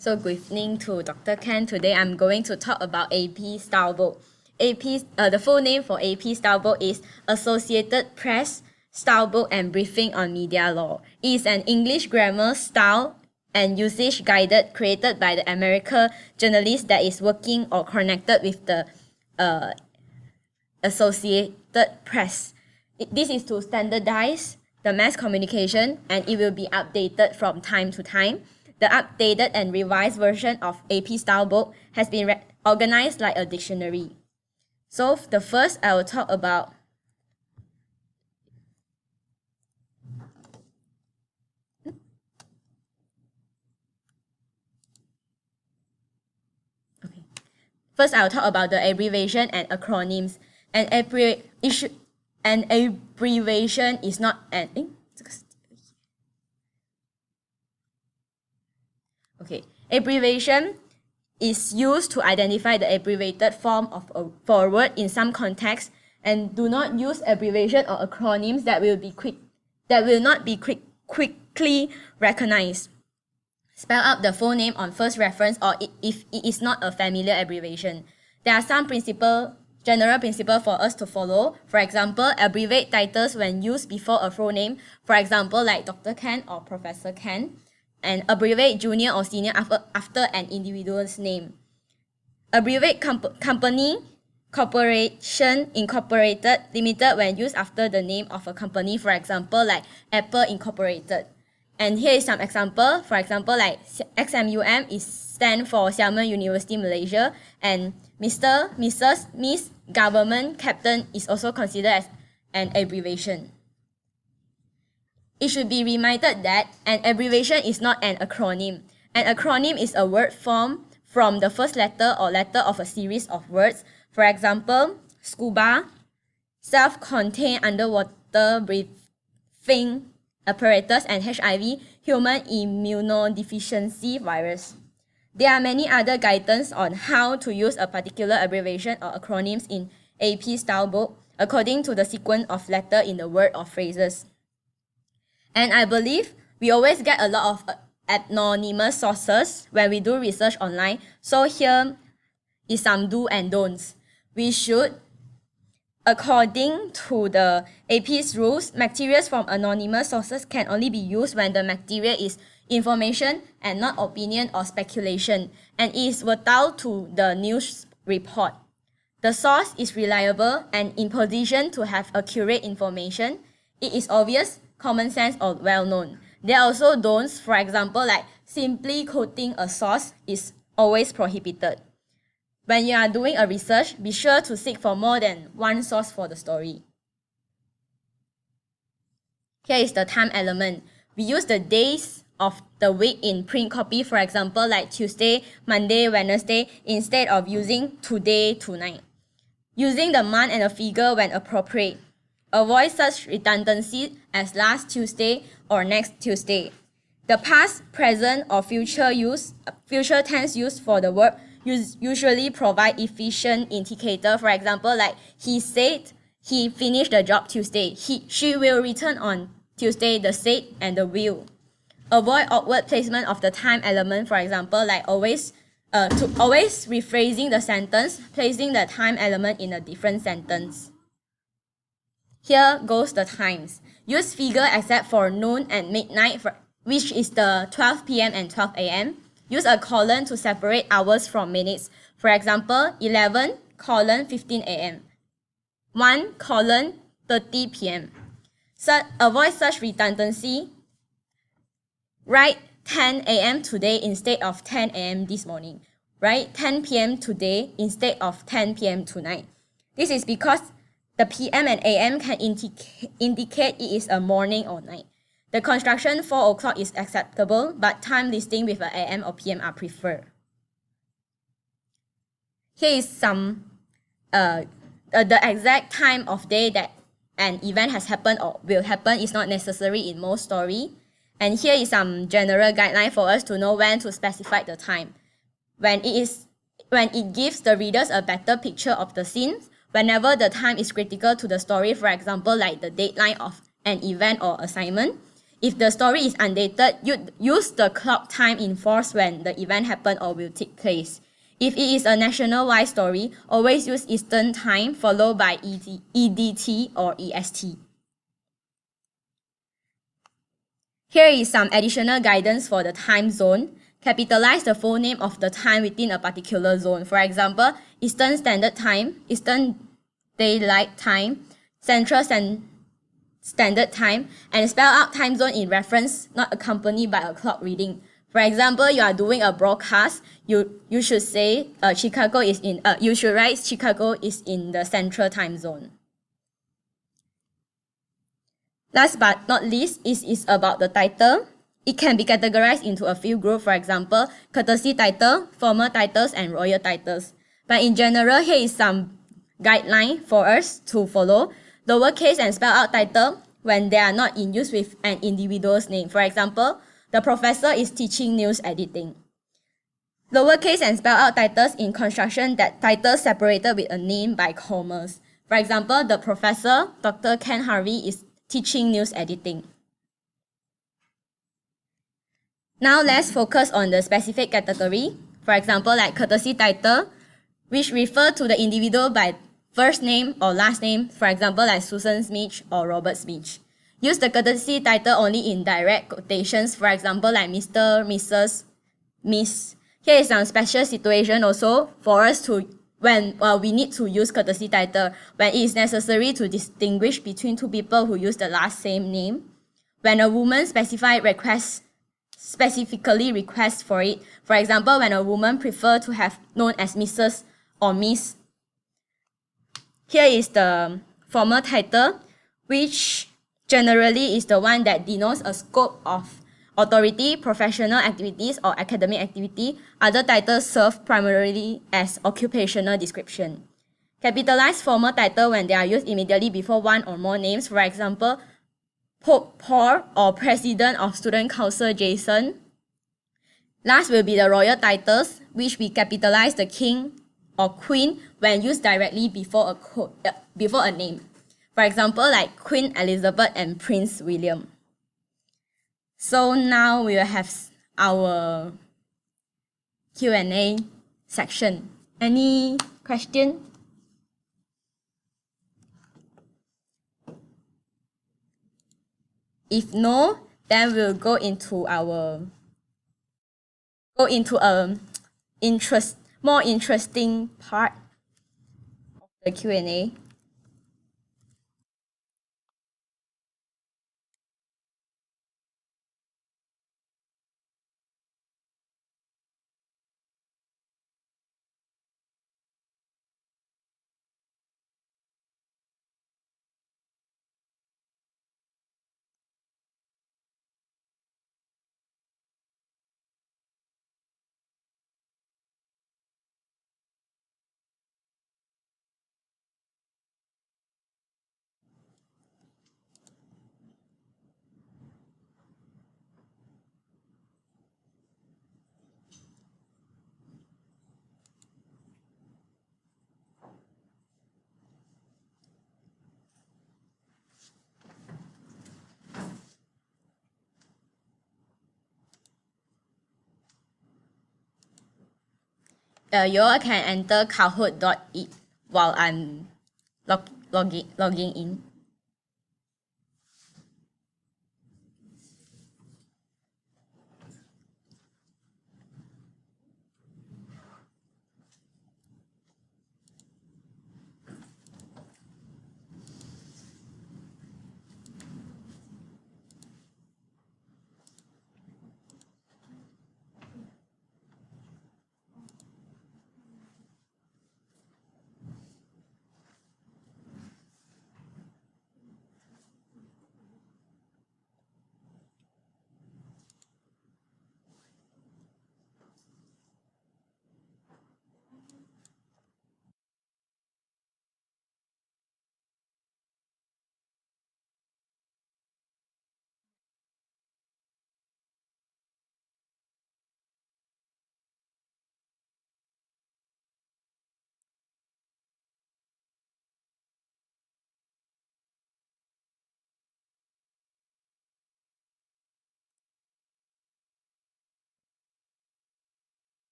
So good evening to Dr. Ken. Today I'm going to talk about AP Style Book. The full name for AP Style Book is Associated Press Style Book and Briefing on Media Law. It is an English grammar, style, and usage guide created by the American journalist that is working or connected with the Associated Press. This is to standardize the mass communication, and it will be updated from time to time. The updated and revised version of AP Style Book has been organized like a dictionary. So the first I will talk about First, I'll talk about the abbreviation and acronyms. An abbreviation is not an abbreviation is used to identify the abbreviated form for a word in some context, and do not use abbreviation or acronyms that will not be quickly recognized. Spell out the full name on first reference, or if it is not a familiar abbreviation. There are some general principles for us to follow. For example, abbreviate titles when used before a full name. For example, like Dr. Ken or Professor Ken. And abbreviate junior or senior after an individual's name. Abbreviate company, corporation, incorporated, limited when used after the name of a company. For example, like Apple Incorporated. And here is some example. For example, like XMUM is stand for Xiamen University Malaysia, and Mr., Mrs., Miss, Government, Captain is also considered as an abbreviation. It should be reminded that an abbreviation is not an acronym. An acronym is a word formed from the first letter or letter of a series of words. For example, SCUBA, self-contained underwater breathing apparatus, and HIV, human immunodeficiency virus. There are many other guidance on how to use a particular abbreviation or acronyms in AP Style Book. according to the sequence of letter in the word or phrases. And I believe we always get a lot of anonymous sources when we do research online. So here is some do and don'ts. We should, according to the AP's rules, materials from anonymous sources can only be used when the material is information and not opinion or speculation, and is vital to the news report. The source is reliable and in position to have accurate information. It is obvious, common sense, or well known. There are also don'ts, for example, like simply quoting a source is always prohibited. When you are doing a research, be sure to seek for more than one source for the story. Here is the time element. We use the days of the week in print copy, for example, like Tuesday, Monday, Wednesday, instead of using today, tonight. Using the month and a figure when appropriate. Avoid such redundancy as last Tuesday or next Tuesday. The past, present, or future tense used for the verb usually provide efficient indicator. For example, like he said he finished the job Tuesday. She will return on Tuesday, the said and the will. Avoid awkward placement of the time element. For example, like always rephrasing the sentence, placing the time element in a different sentence. Here goes the times. Use figure except for noon and midnight, which is the 12 p.m. and 12 a.m. Use a colon to separate hours from minutes. For example, 11 colon 15 a.m. 1 colon 30 p.m. Avoid such redundancy. Write 10 a.m. today instead of 10 a.m. this morning. Write 10 p.m. today instead of 10 p.m. tonight. This is because the p.m. and a.m. can indicate it is a morning or night. The construction 4 o'clock is acceptable, but time listing with a a.m. or p.m. are preferred. Here is some the exact time of day that an event has happened or will happen is not necessary in most story. And here is some general guideline for us to know when to specify the time. When it gives the readers a better picture of the scene, whenever the time is critical to the story, for example, like the deadline of an event or assignment. If the story is undated, use the clock time in force when the event happened or will take place. If it is a nationwide story, always use Eastern Time followed by EDT or EST. Here is some additional guidance for the time zone. Capitalize the full name of the time within a particular zone. For example, Eastern Standard Time, Eastern Daylight Time, Central Standard Time, and spell out time zone in reference, not accompanied by a clock reading. For example, you are doing a broadcast, you should say you should write Chicago is in the Central Time Zone. Last but not least is about the title. It can be categorized into a few groups, for example, courtesy title, formal titles, and royal titles. But in general, here is some guideline for us to follow. Lowercase and spell out title when they are not in use with an individual's name. For example, the professor is teaching news editing. Lowercase and spell out titles in construction that titles separated with a name by commas. For example, the professor, Dr. Ken Harvey, is teaching news editing. Now let's focus on the specific category. For example, like courtesy title, which refer to the individual by first name or last name, for example, like Susan Smith or Robert Smith. Use the courtesy title only in direct quotations, for example, like Mr., Mrs., Miss. Here is some special situation also for us to when we need to use courtesy title when it is necessary to distinguish between two people who use the last same name. When a woman specifically requests for it, for example, when a woman prefers to have known as Mrs. or Miss. Here is the formal title, which generally is the one that denotes a scope of authority, professional activities, or academic activity. Other titles serve primarily as occupational description. Capitalize formal title when they are used immediately before one or more names. For example, Pope Paul or President of Student Council Jason. Last will be the royal titles, which we capitalize the king or queen when used directly before a name. For example, like Queen Elizabeth and Prince William. So now we will have our Q&A section. Any question? If no, then we'll go into a more interesting part of the Q&A. You all can enter kahoot.it while I'm logging in.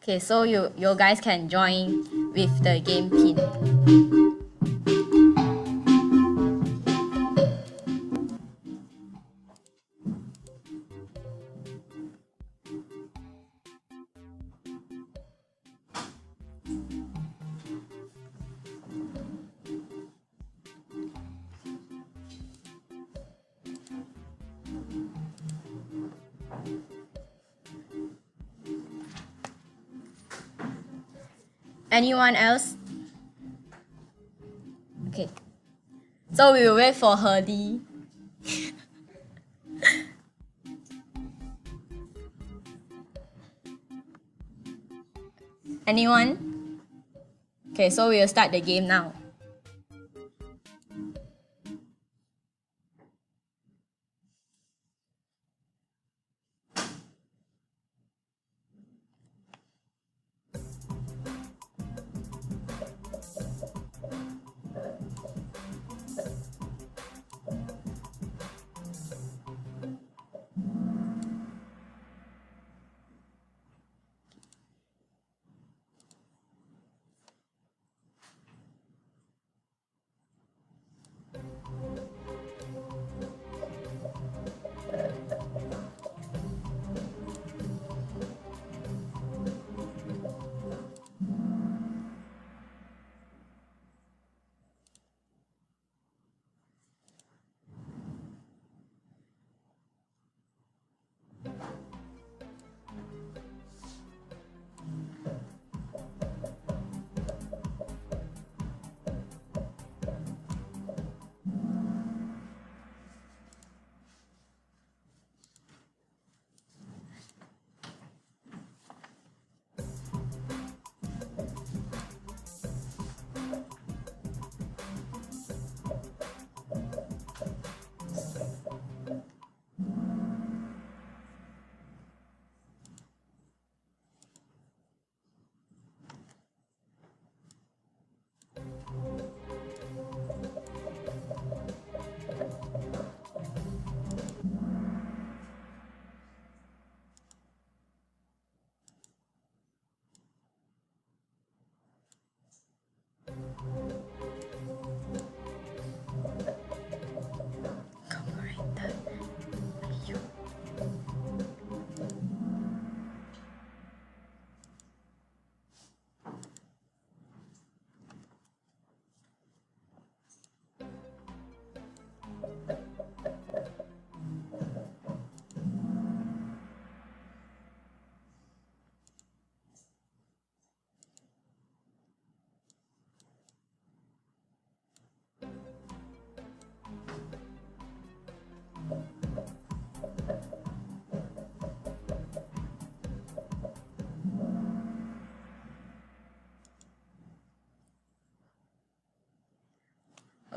Okay, so you guys can join with the game pin. Anyone else? Okay. So we will wait for Herdy. Anyone? Okay, so we will start the game now.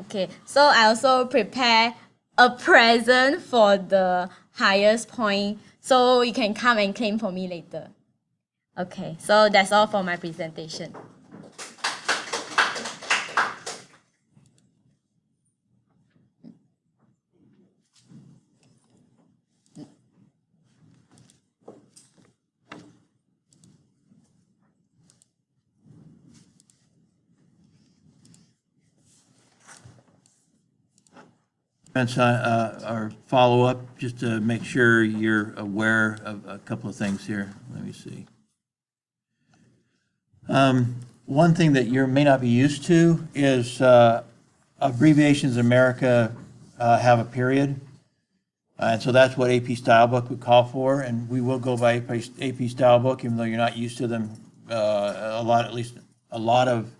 Okay, so I also prepare a present for the highest point, so you can come and claim for me later. Okay, so that's all for my presentation. Or follow-up, just to make sure you're aware of a couple of things here. Let me see. One thing that you may not be used to is abbreviations in America have a period. And so that's what AP Style Book would call for, and we will go by AP Style Book, even though you're not used to them a lot, at least a lot of,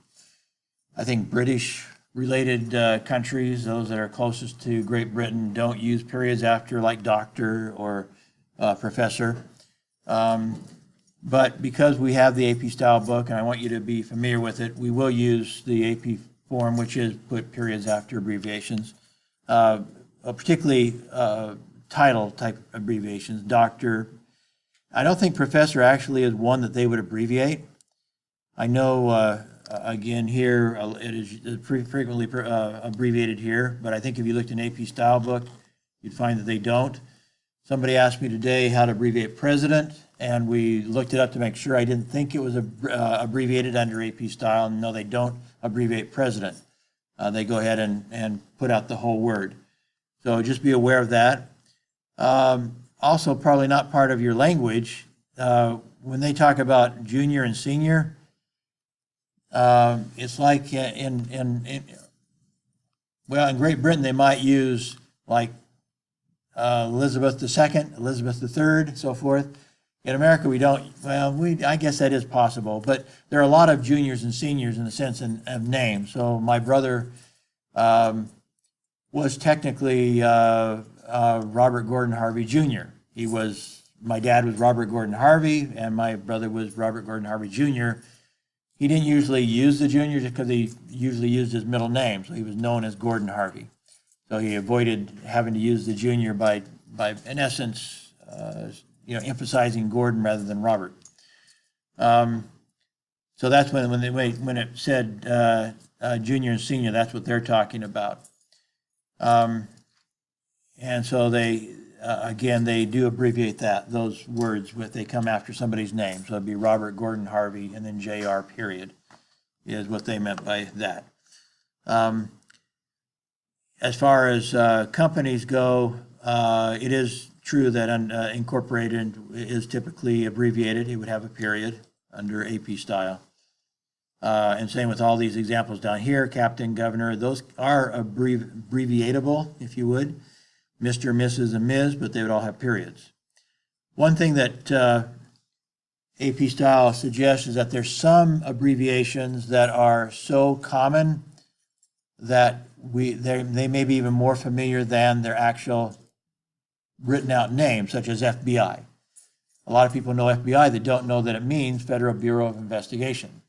I think, British-related countries, those that are closest to Great Britain, don't use periods after, like doctor or professor. But because we have the AP Style Book, and I want you to be familiar with it, we will use the AP form, which is put periods after abbreviations, particularly title type abbreviations, doctor. I don't think professor actually is one that they would abbreviate. I know, again, here, it is frequently abbreviated here, but I think if you looked in AP Style Book, you'd find that they don't. Somebody asked me today how to abbreviate president, and we looked it up to make sure. I didn't think it was abbreviated under AP Style. No, they don't abbreviate president. They go ahead and put out the whole word. So just be aware of that. Also, probably not part of your language, when they talk about junior and senior, it's like in Great Britain, they might use like Elizabeth II, Elizabeth III, so forth. In America, we don't, I guess that is possible, but there are a lot of juniors and seniors in the sense of name. So my brother was technically Robert Gordon Harvey Jr. My dad was Robert Gordon Harvey, and my brother was Robert Gordon Harvey Jr. He didn't usually use the junior because he usually used his middle name, so he was known as Gordon Harvey. So he avoided having to use the junior by in essence, emphasizing Gordon rather than Robert. So that's when it said junior and senior, that's what they're talking about. And so they, again, they do abbreviate those words they come after somebody's name. So it'd be Robert Gordon Harvey and then JR period is what they meant by that. As far as companies go, it is true that incorporated is typically abbreviated. It would have a period under AP style. And same with all these examples down here, captain, governor, those are abbreviatable, if you would. Mr., Mrs., and Ms., but they would all have periods. One thing that AP style suggests is that there's some abbreviations that are so common that they may be even more familiar than their actual written out name, such as FBI. A lot of people know FBI that don't know that it means Federal Bureau of Investigation.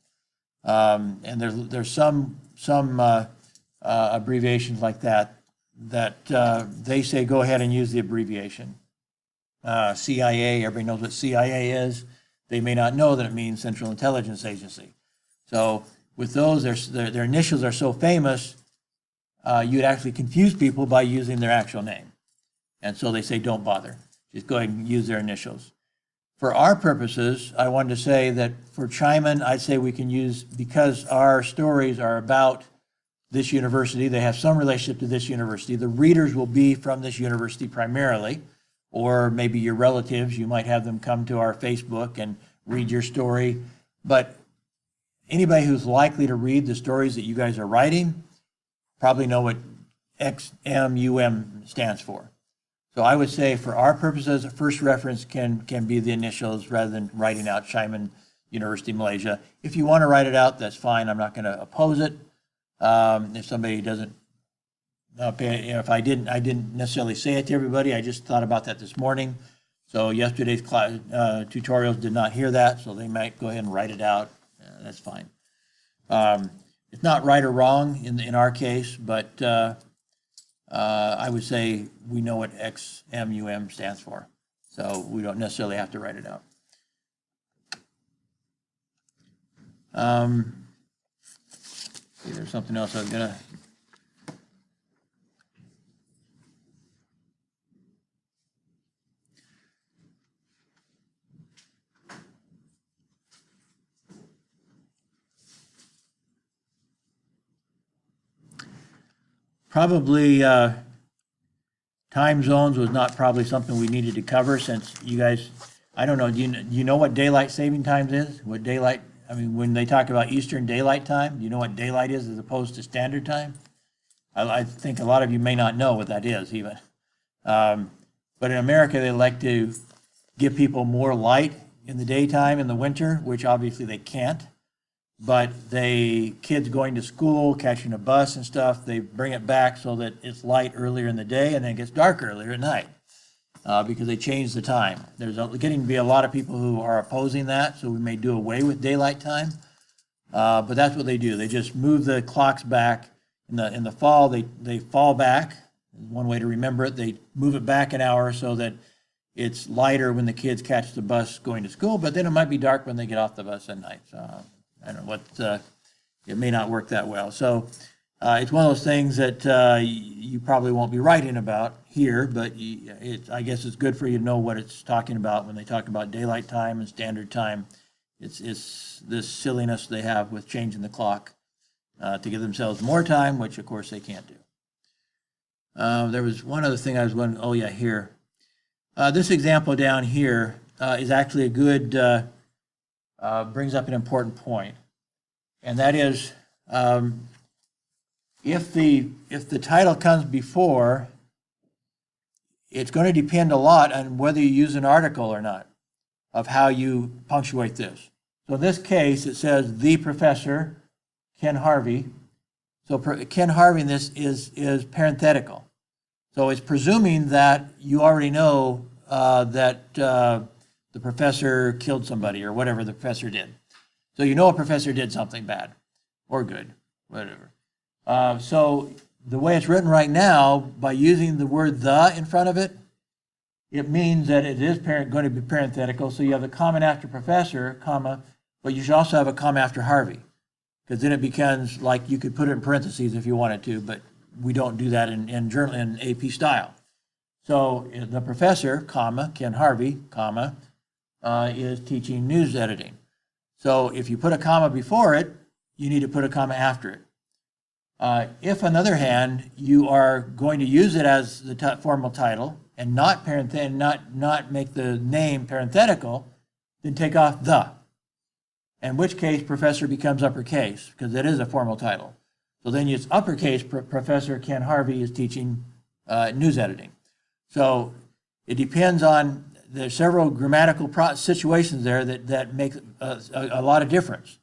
And there's some abbreviations like that they say go ahead and use the abbreviation. CIA, everybody knows what CIA is. They may not know that it means Central Intelligence Agency. So with those, their initials are so famous, you'd actually confuse people by using their actual name. And so they say don't bother. Just go ahead and use their initials. For our purposes, I wanted to say that for Chaiman, I'd say we can use, because our stories are about this university, they have some relationship to this university. The readers will be from this university primarily, or maybe your relatives, you might have them come to our Facebook and read your story. But anybody who's likely to read the stories that you guys are writing probably know what XMUM stands for. So I would say for our purposes, a first reference can be the initials rather than writing out Chaiman University, Malaysia. If you want to write it out, that's fine. I'm not going to oppose it. If somebody doesn't if I didn't necessarily say it to everybody, I just thought about that this morning. So yesterday's tutorials did not hear that, so they might go ahead and write it out. That's fine. it's not right or wrong in our case, but I would say we know what XMUM stands for, so we don't necessarily have to write it out. See, there's something else I was gonna. Probably time zones was not probably something we needed to cover, since you guys, I don't know, do you know what daylight saving times is? What daylight, I mean, when they talk about Eastern Daylight Time, do you know what daylight is as opposed to standard time? I think a lot of you may not know what that is even. But in America, they like to give people more light in the daytime in the winter, which obviously they can't. But kids going to school, catching a bus and stuff, they bring it back so that it's light earlier in the day and then it gets dark earlier at night, because they changed the time. There's getting to be a lot of people who are opposing that, so we may do away with daylight time. But that's what they do. They just move the clocks back. In the fall, they fall back. One way to remember it, they move it back an hour so that it's lighter when the kids catch the bus going to school, but then it might be dark when they get off the bus at night. So I don't know what, it may not work that well. So it's one of those things that you probably won't be writing about here, but I guess it's good for you to know what it's talking about when they talk about daylight time and standard time. It's this silliness they have with changing the clock to give themselves more time, which of course they can't do. There was one other thing I was wondering, oh yeah, here. This example down here is actually a good, brings up an important point. And that is, if the title comes before, it's going to depend a lot on whether you use an article or not, of how you punctuate this. So in this case, it says, the professor, Ken Harvey. So Ken Harvey in this is parenthetical. So it's presuming that you already know that the professor killed somebody or whatever the professor did. So you know a professor did something bad or good, whatever. So the way it's written right now, by using the word the in front of it, it means that it is going to be parenthetical. So you have the comma after professor, comma, but you should also have a comma after Harvey, because then it becomes like you could put it in parentheses if you wanted to, but we don't do that in journal in AP style. So the professor, comma, Ken Harvey, comma, is teaching news editing. So if you put a comma before it, you need to put a comma after it. If, on the other hand, you are going to use it as the formal title and not make the name parenthetical, then take off the. In which case, professor becomes uppercase, because it is a formal title. So then it's uppercase, Professor Ken Harvey is teaching news editing. So it depends on, there's several grammatical situations there that make a lot of difference.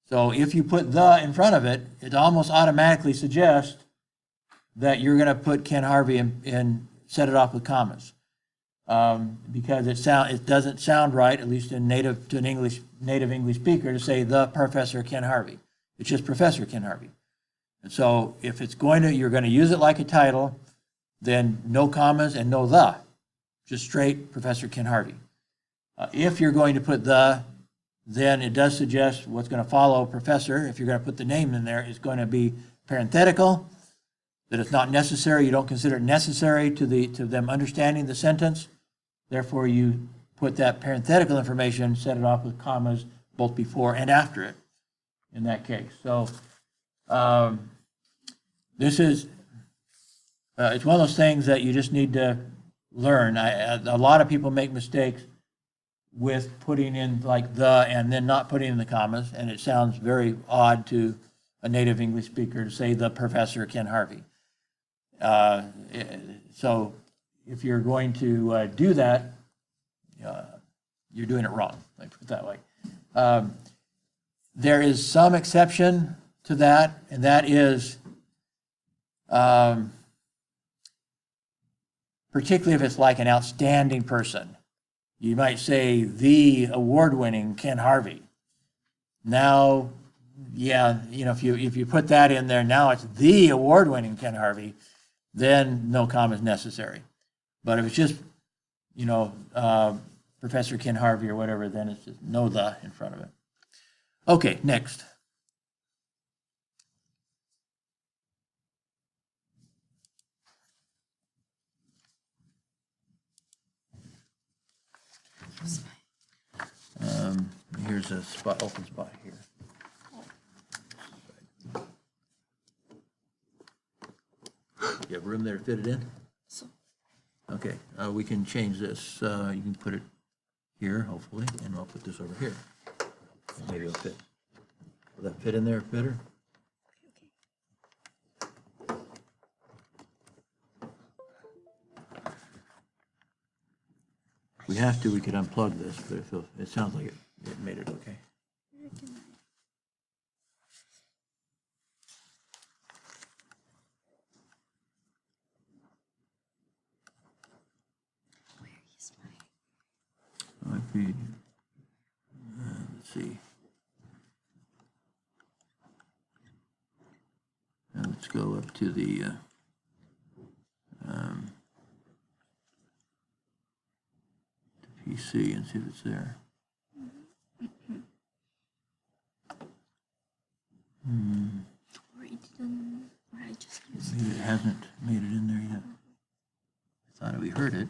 So if you put the in front of it, it almost automatically suggests that you're going to put Ken Harvey and set it off with commas. Because it doesn't sound right, at least in native English speaker, to say the Professor Ken Harvey. It's just Professor Ken Harvey. And so if you're going to use it like a title, then no commas and no the, just straight Professor Ken Harvey. If you're going to put the, then it does suggest what's going to follow professor. If you're going to put the name in there, is going to be parenthetical, that it's not necessary. You don't consider it necessary to them understanding the sentence. Therefore, you put that parenthetical information, set it off with commas both before and after it in that case. So this is, it's one of those things that you just need to learn. A lot of people make mistakes with putting in like the and then not putting in the commas, and it sounds very odd to a native English speaker to say the Professor Ken Harvey. So if you're going to do that, you're doing it wrong, let me put it that way. There is some exception to that, and that is particularly if it's like an outstanding person. You might say the award-winning Ken Harvey. Now yeah, you know, if you put that in there, now it's the award-winning Ken Harvey, then no comma is necessary. But if it's just, you know, Professor Ken Harvey or whatever, then it's just no the in front of it. Okay, next. Here's a spot, open spot here. You have room there to fit it in? Okay, we can change this. You can put it here, hopefully, and I'll put this over here. Maybe it'll fit. Will that fit in there better? If we have to, we could unplug this, but it sounds like it made it okay. Might be, let's see. Now let's go up to the PC and see if it's there. Or it didn't, or I just used Maybe it hasn't made it in there yet. I thought we heard it.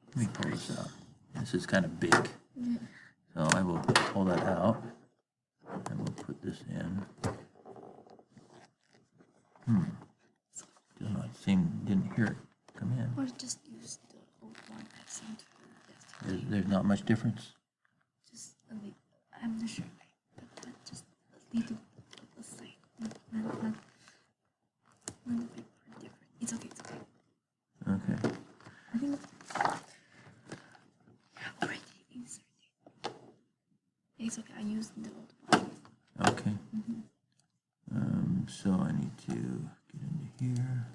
Let me pull this out. This is kind of big. So I will pull that out and we'll put this in. Didn't hear it come in. or just use the old one I sent to the desktop. There's not much difference. Just a little, I'm not sure, but just a little aside. Not a big part different. It's okay, it's okay. Okay. I think already inserted. It's okay, I used the old one. Okay. So I need to get into here.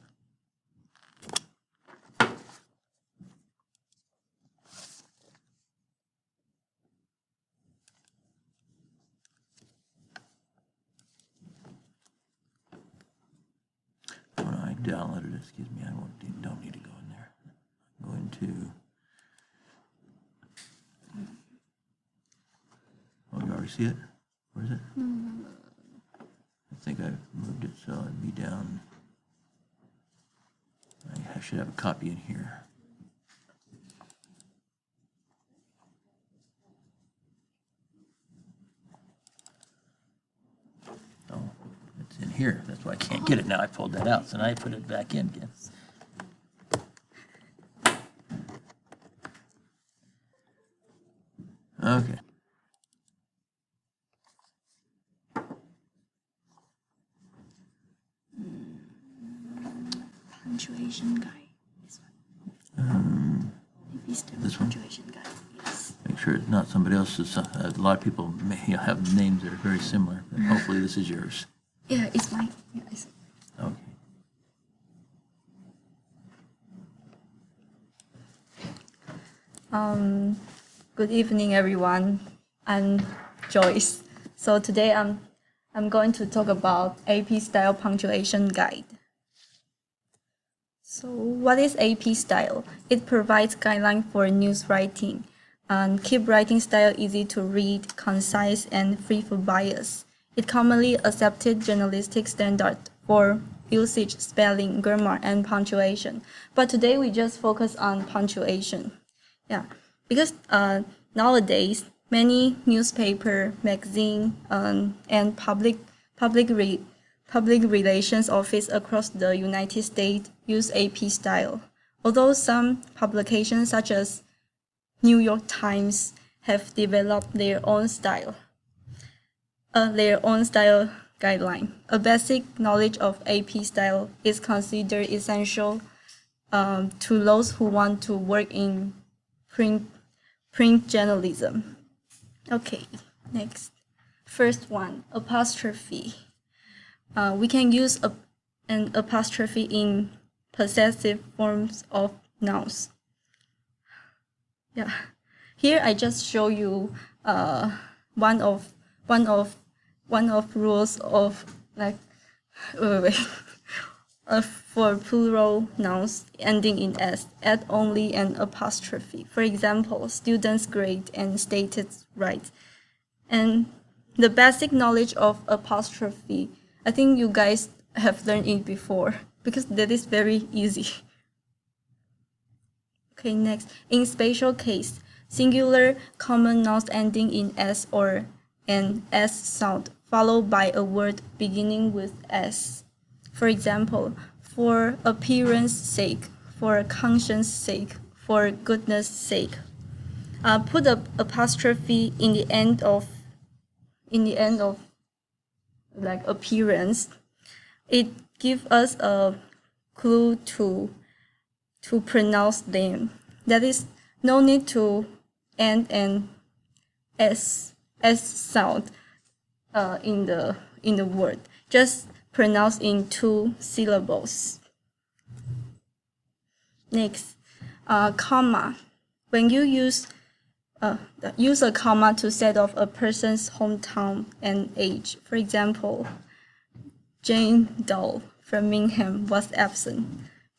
When I downloaded it, excuse me, don't need to go in there. I'm going to. Oh, you already see it? Where is it? I think I moved it so it'd be down. I should have a copy in here. Oh, it's in here. That's why I can't get it now. I pulled that out, so now I put it back in again. Okay. Punctuation guide. This one. Maybe it's the This one? punctuation guide. Yes. Make sure it's not somebody else's. A lot of people may have names that are very similar, but hopefully this is yours. Yeah, it's mine. Yeah, it's. Okay. Good evening, everyone. I'm Joyce. So today I'm going to talk about AP Style Punctuation Guide. So what is AP Style? It provides guidelines for news writing and keep writing style easy to read, concise, and free from bias. It commonly accepted journalistic standard for usage, spelling, grammar, and punctuation. But today we just focus on punctuation. Yeah, because nowadays many newspaper, magazine, and public relations office across the United States use AP style. Although some publications such as New York Times have developed their own style guideline. A basic knowledge of AP style is considered essential to those who want to work in print journalism. Okay, next. First one, apostrophe. We can use an apostrophe in possessive forms of nouns. Yeah, here I just show you one of one of rules of like wait, for plural nouns ending in s, add only an apostrophe. For example, students' grade and status right. And the basic knowledge of apostrophe, I think you guys have learned it before because that is very easy. Okay, next. In spatial case, singular common nouns ending in s or an s sound, followed by a word beginning with s. For example, for appearance sake, for conscience sake, for goodness sake. Put a apostrophe in the end of like appearance. It gives us a clue to pronounce them. That is, no need to end an s sound in the word. Just pronounce in 2 syllables. Next, comma. When you use a comma to set off a person's hometown and age. For example, Jane Doe from Mingham was absent.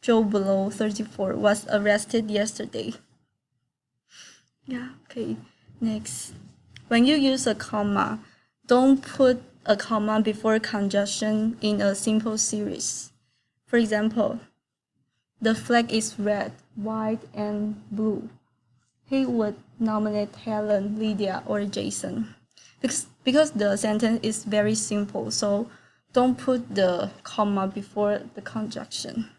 Joe Blow, 34, was arrested yesterday. Yeah, okay. Next. When you use a comma, don't put a comma before conjunction in a simple series. For example, the flag is red, white, and blue. He would nominate Helen, Lydia, or Jason. Because the sentence is very simple, so don't put the comma before the conjunction.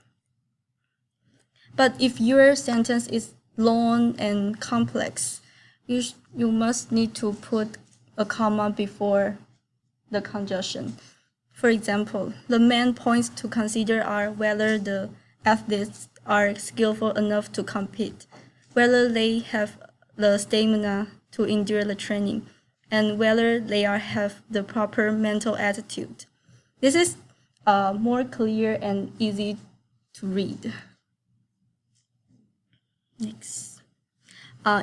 But if your sentence is long and complex, you must need to put a comma before the conjunction. For example, the main points to consider are whether the athletes are skillful enough to compete, whether they have the stamina to endure the training, and whether they have the proper mental attitude. This is more clear and easy to read. Next,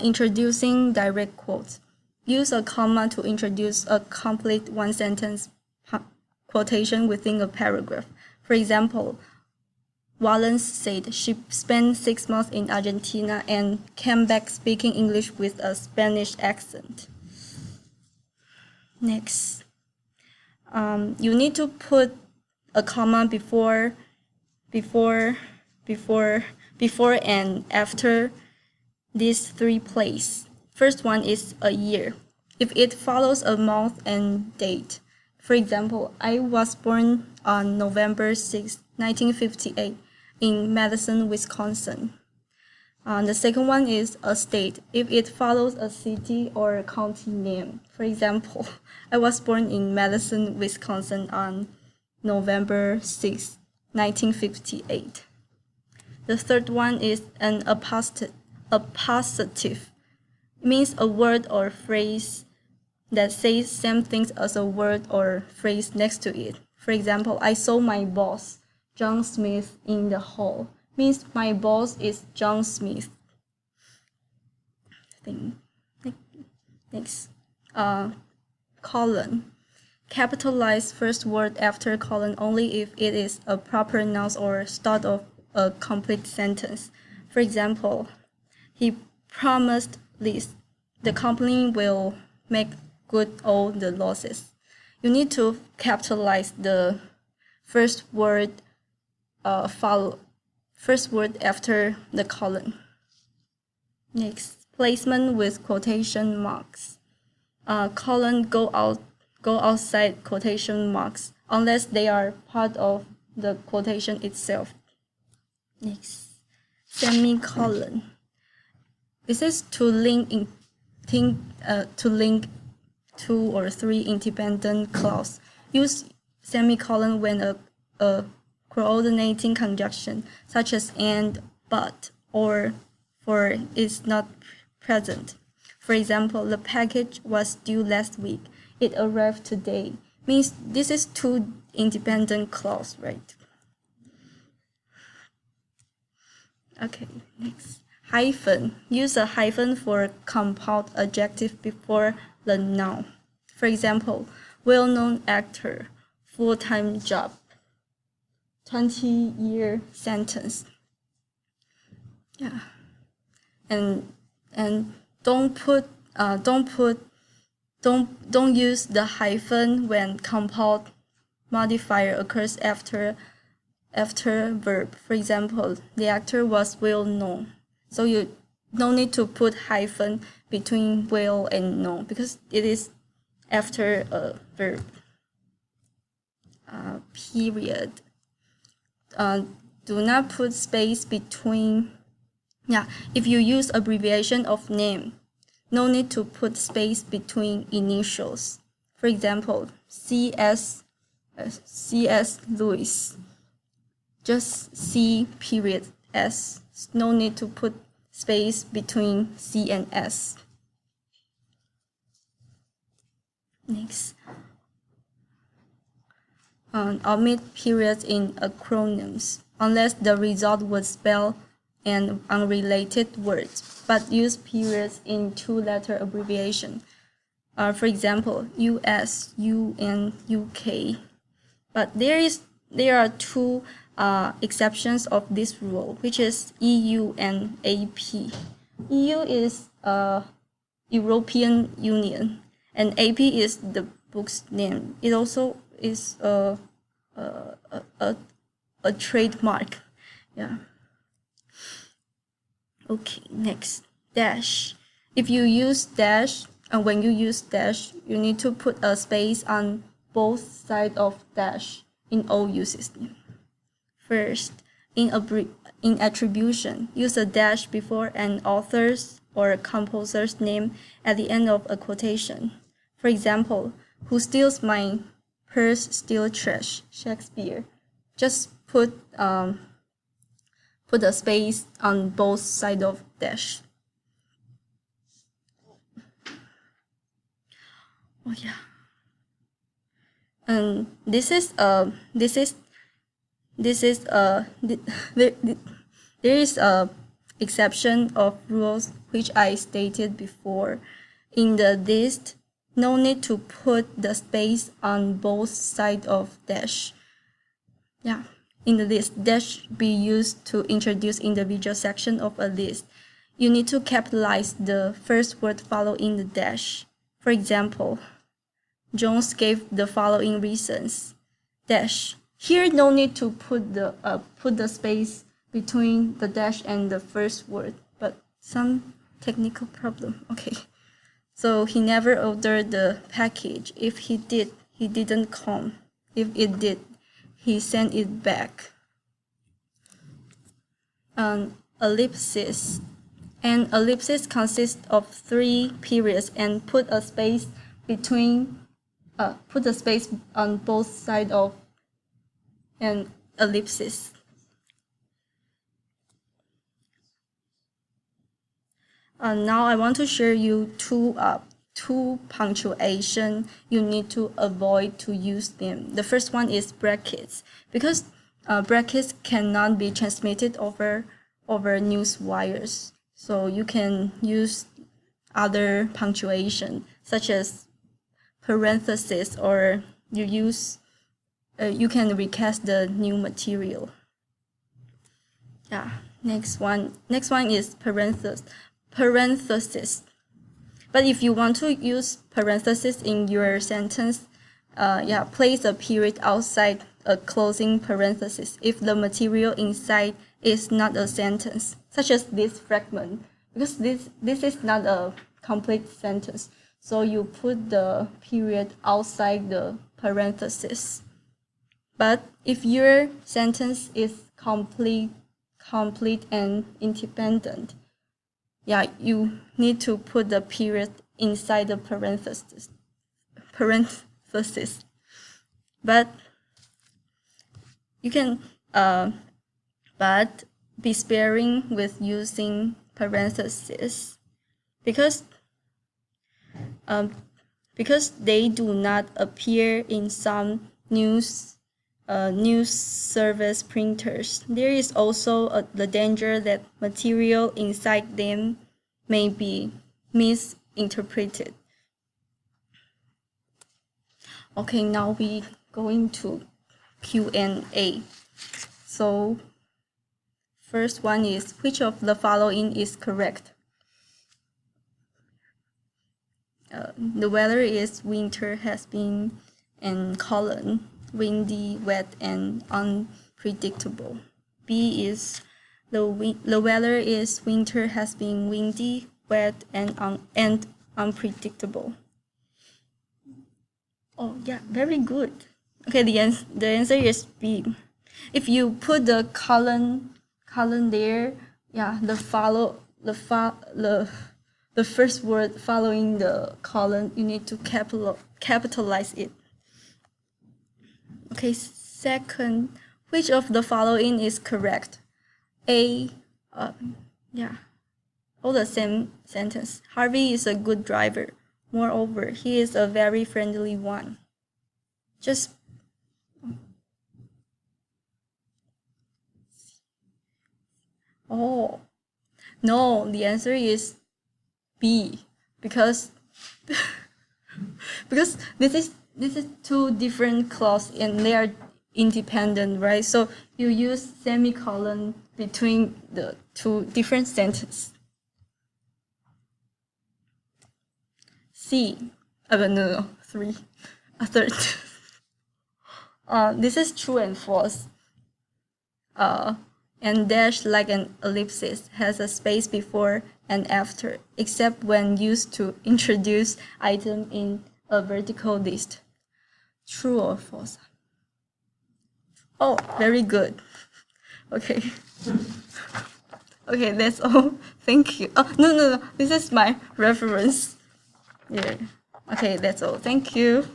introducing direct quotes. Use a comma to introduce a complete one-sentence quotation within a paragraph. For example, Wallace said she spent 6 months in Argentina and came back speaking English with a Spanish accent. Next, you need to put a comma before and after these 3 places. First one is a year. If it follows a month and date. For example, I was born on November 6, 1958 in Madison, Wisconsin. The second one is a state. If it follows a city or a county name. For example, I was born in Madison, Wisconsin on November 6, 1958. The third one is an appositive. It means a word or phrase that says same things as a word or phrase next to it. For example, I saw my boss, John Smith, in the hall. Means my boss is John Smith. Next, colon. Capitalize first word after colon only if it is a proper noun or start of a complete sentence. For example, he promised this. The company will make good all the losses. You need to capitalize the first word after the colon. Next, placement with quotation marks. Colon go outside quotation marks unless they are part of the quotation itself. Next, semicolon. This is to link 2 or 3 independent clauses. Use semicolon when a coordinating conjunction such as and, but, or for is not present. For example, the package was due last week. It arrived today. Means this is 2 independent clauses, right? Okay, next. Hyphen. Use a hyphen for a compound adjective before the noun. For example, well-known actor, full-time job, 20-year sentence. Yeah, and don't use the hyphen when compound modifier occurs after verb. For example, the actor was well known. So you don't need to put hyphen between well and known because it is after a verb. Period. Do not put space between. Yeah, if you use abbreviation of name, no need to put space between initials. For example, C.S. Lewis. Just C period S. No need to put space between C and S. Next. Omit periods in acronyms unless the result would spell an unrelated word, but use periods in two-letter abbreviation. For example, US, UN, UK. But there are two exceptions of this rule, which is EU and AP. EU is European Union, and AP is the book's name. It also is a trademark. Yeah. Okay, next, dash. If you use dash, and when you use dash, you need to put a space on both sides of dash in all uses. First, in attribution, use a dash before an author's or composer's name at the end of a quotation. For example, who steals my purse steals trash, Shakespeare. Just put a space on both sides of dash. Oh yeah. And there is a exception of rules which I stated before. In the list, no need to put the space on both sides of dash. Yeah, in the list, dash be used to introduce individual section of a list. You need to capitalize the first word following the dash. For example, Jones gave the following reasons. Dash. Here, no need to put the space between the dash and the first word, but some technical problem. Okay. So he never ordered the package. If he did, he didn't come. If it did, he sent it back. Ellipsis. An ellipsis consists of 3 periods and put a space on both sides of an ellipsis. Now I want to share you two punctuation you need to avoid to use them. The first one is brackets, because brackets cannot be transmitted over news wires. So you can use other punctuation such as parenthesis, or you can recast the new material. Yeah. Next one is parenthesis. But if you want to use parenthesis in your sentence, place a period outside a closing parenthesis if the material inside is not a sentence, such as this fragment, because this is not a complete sentence. So you put the period outside the parenthesis. But if your sentence is complete and independent, you need to put the period inside the parenthesis. But you can, but be sparing with using parentheses because they do not appear in some news service printers. There is also the danger that material inside them may be misinterpreted. Okay, now we going to Q&A. So first one is, which of the following is correct? The weather is winter has been and colon, windy, wet, and unpredictable. B is the weather is winter has been windy, wet, and unpredictable. Oh yeah, very good. Okay, the answer is B. If you put the colon there, yeah, the first word following the colon, you need to capitalize it. Okay, second, which of the following is correct? A, yeah, all the same sentence. Harvey is a good driver. Moreover, he is a very friendly one. Just oh no, the answer is B, because because this is two different clauses and they are independent, right? So you use semicolon between the two different sentences. C, no, three, a third. This is true and false. And dash like an ellipsis has a space before and after, except when used to introduce item in a vertical list. True or false? Oh, very good. Okay. Okay, that's all. Thank you. Oh, no. This is my reference. Yeah. Okay, that's all. Thank you.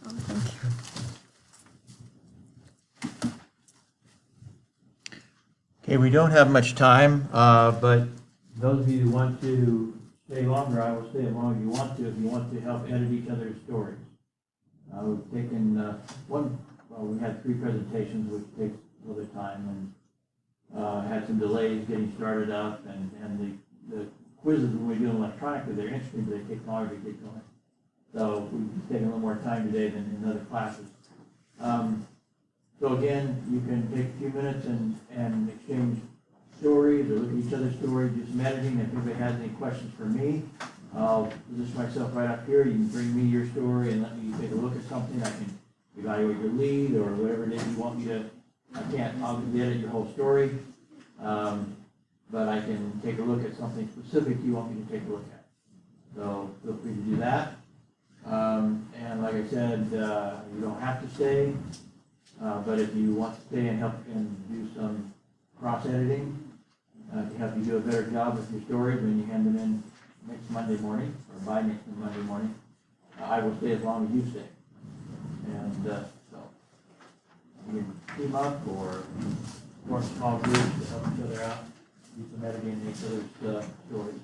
Oh, thank you. Okay, we don't have much time, but those of you who want to stay longer, I will stay as long as you want to, if you want to help edit each other's stories. We've taken we had 3 presentations, which takes a little bit of time, and had some delays getting started up, and the quizzes, when we do them electronically, they're interesting, but they take longer to get going. So we've taken a little more time today than in other classes. So again, you can take a few minutes and exchange stories or look at each other's stories, do some editing. If anybody has any questions for me, I'll position myself right up here. You can bring me your story and let me take a look at something. I can evaluate your lead or whatever it is you want me to. I can't obviously edit your whole story, but I can take a look at something specific you want me to take a look at. So feel free to do that. And like I said, you don't have to stay. But if you want to stay and help and do some cross-editing to help you do a better job with your stories when you hand them in next Monday morning, or by next Monday morning, I will stay as long as you stay. And so you can team up or form small groups to help each other out, do some editing in each other's stories.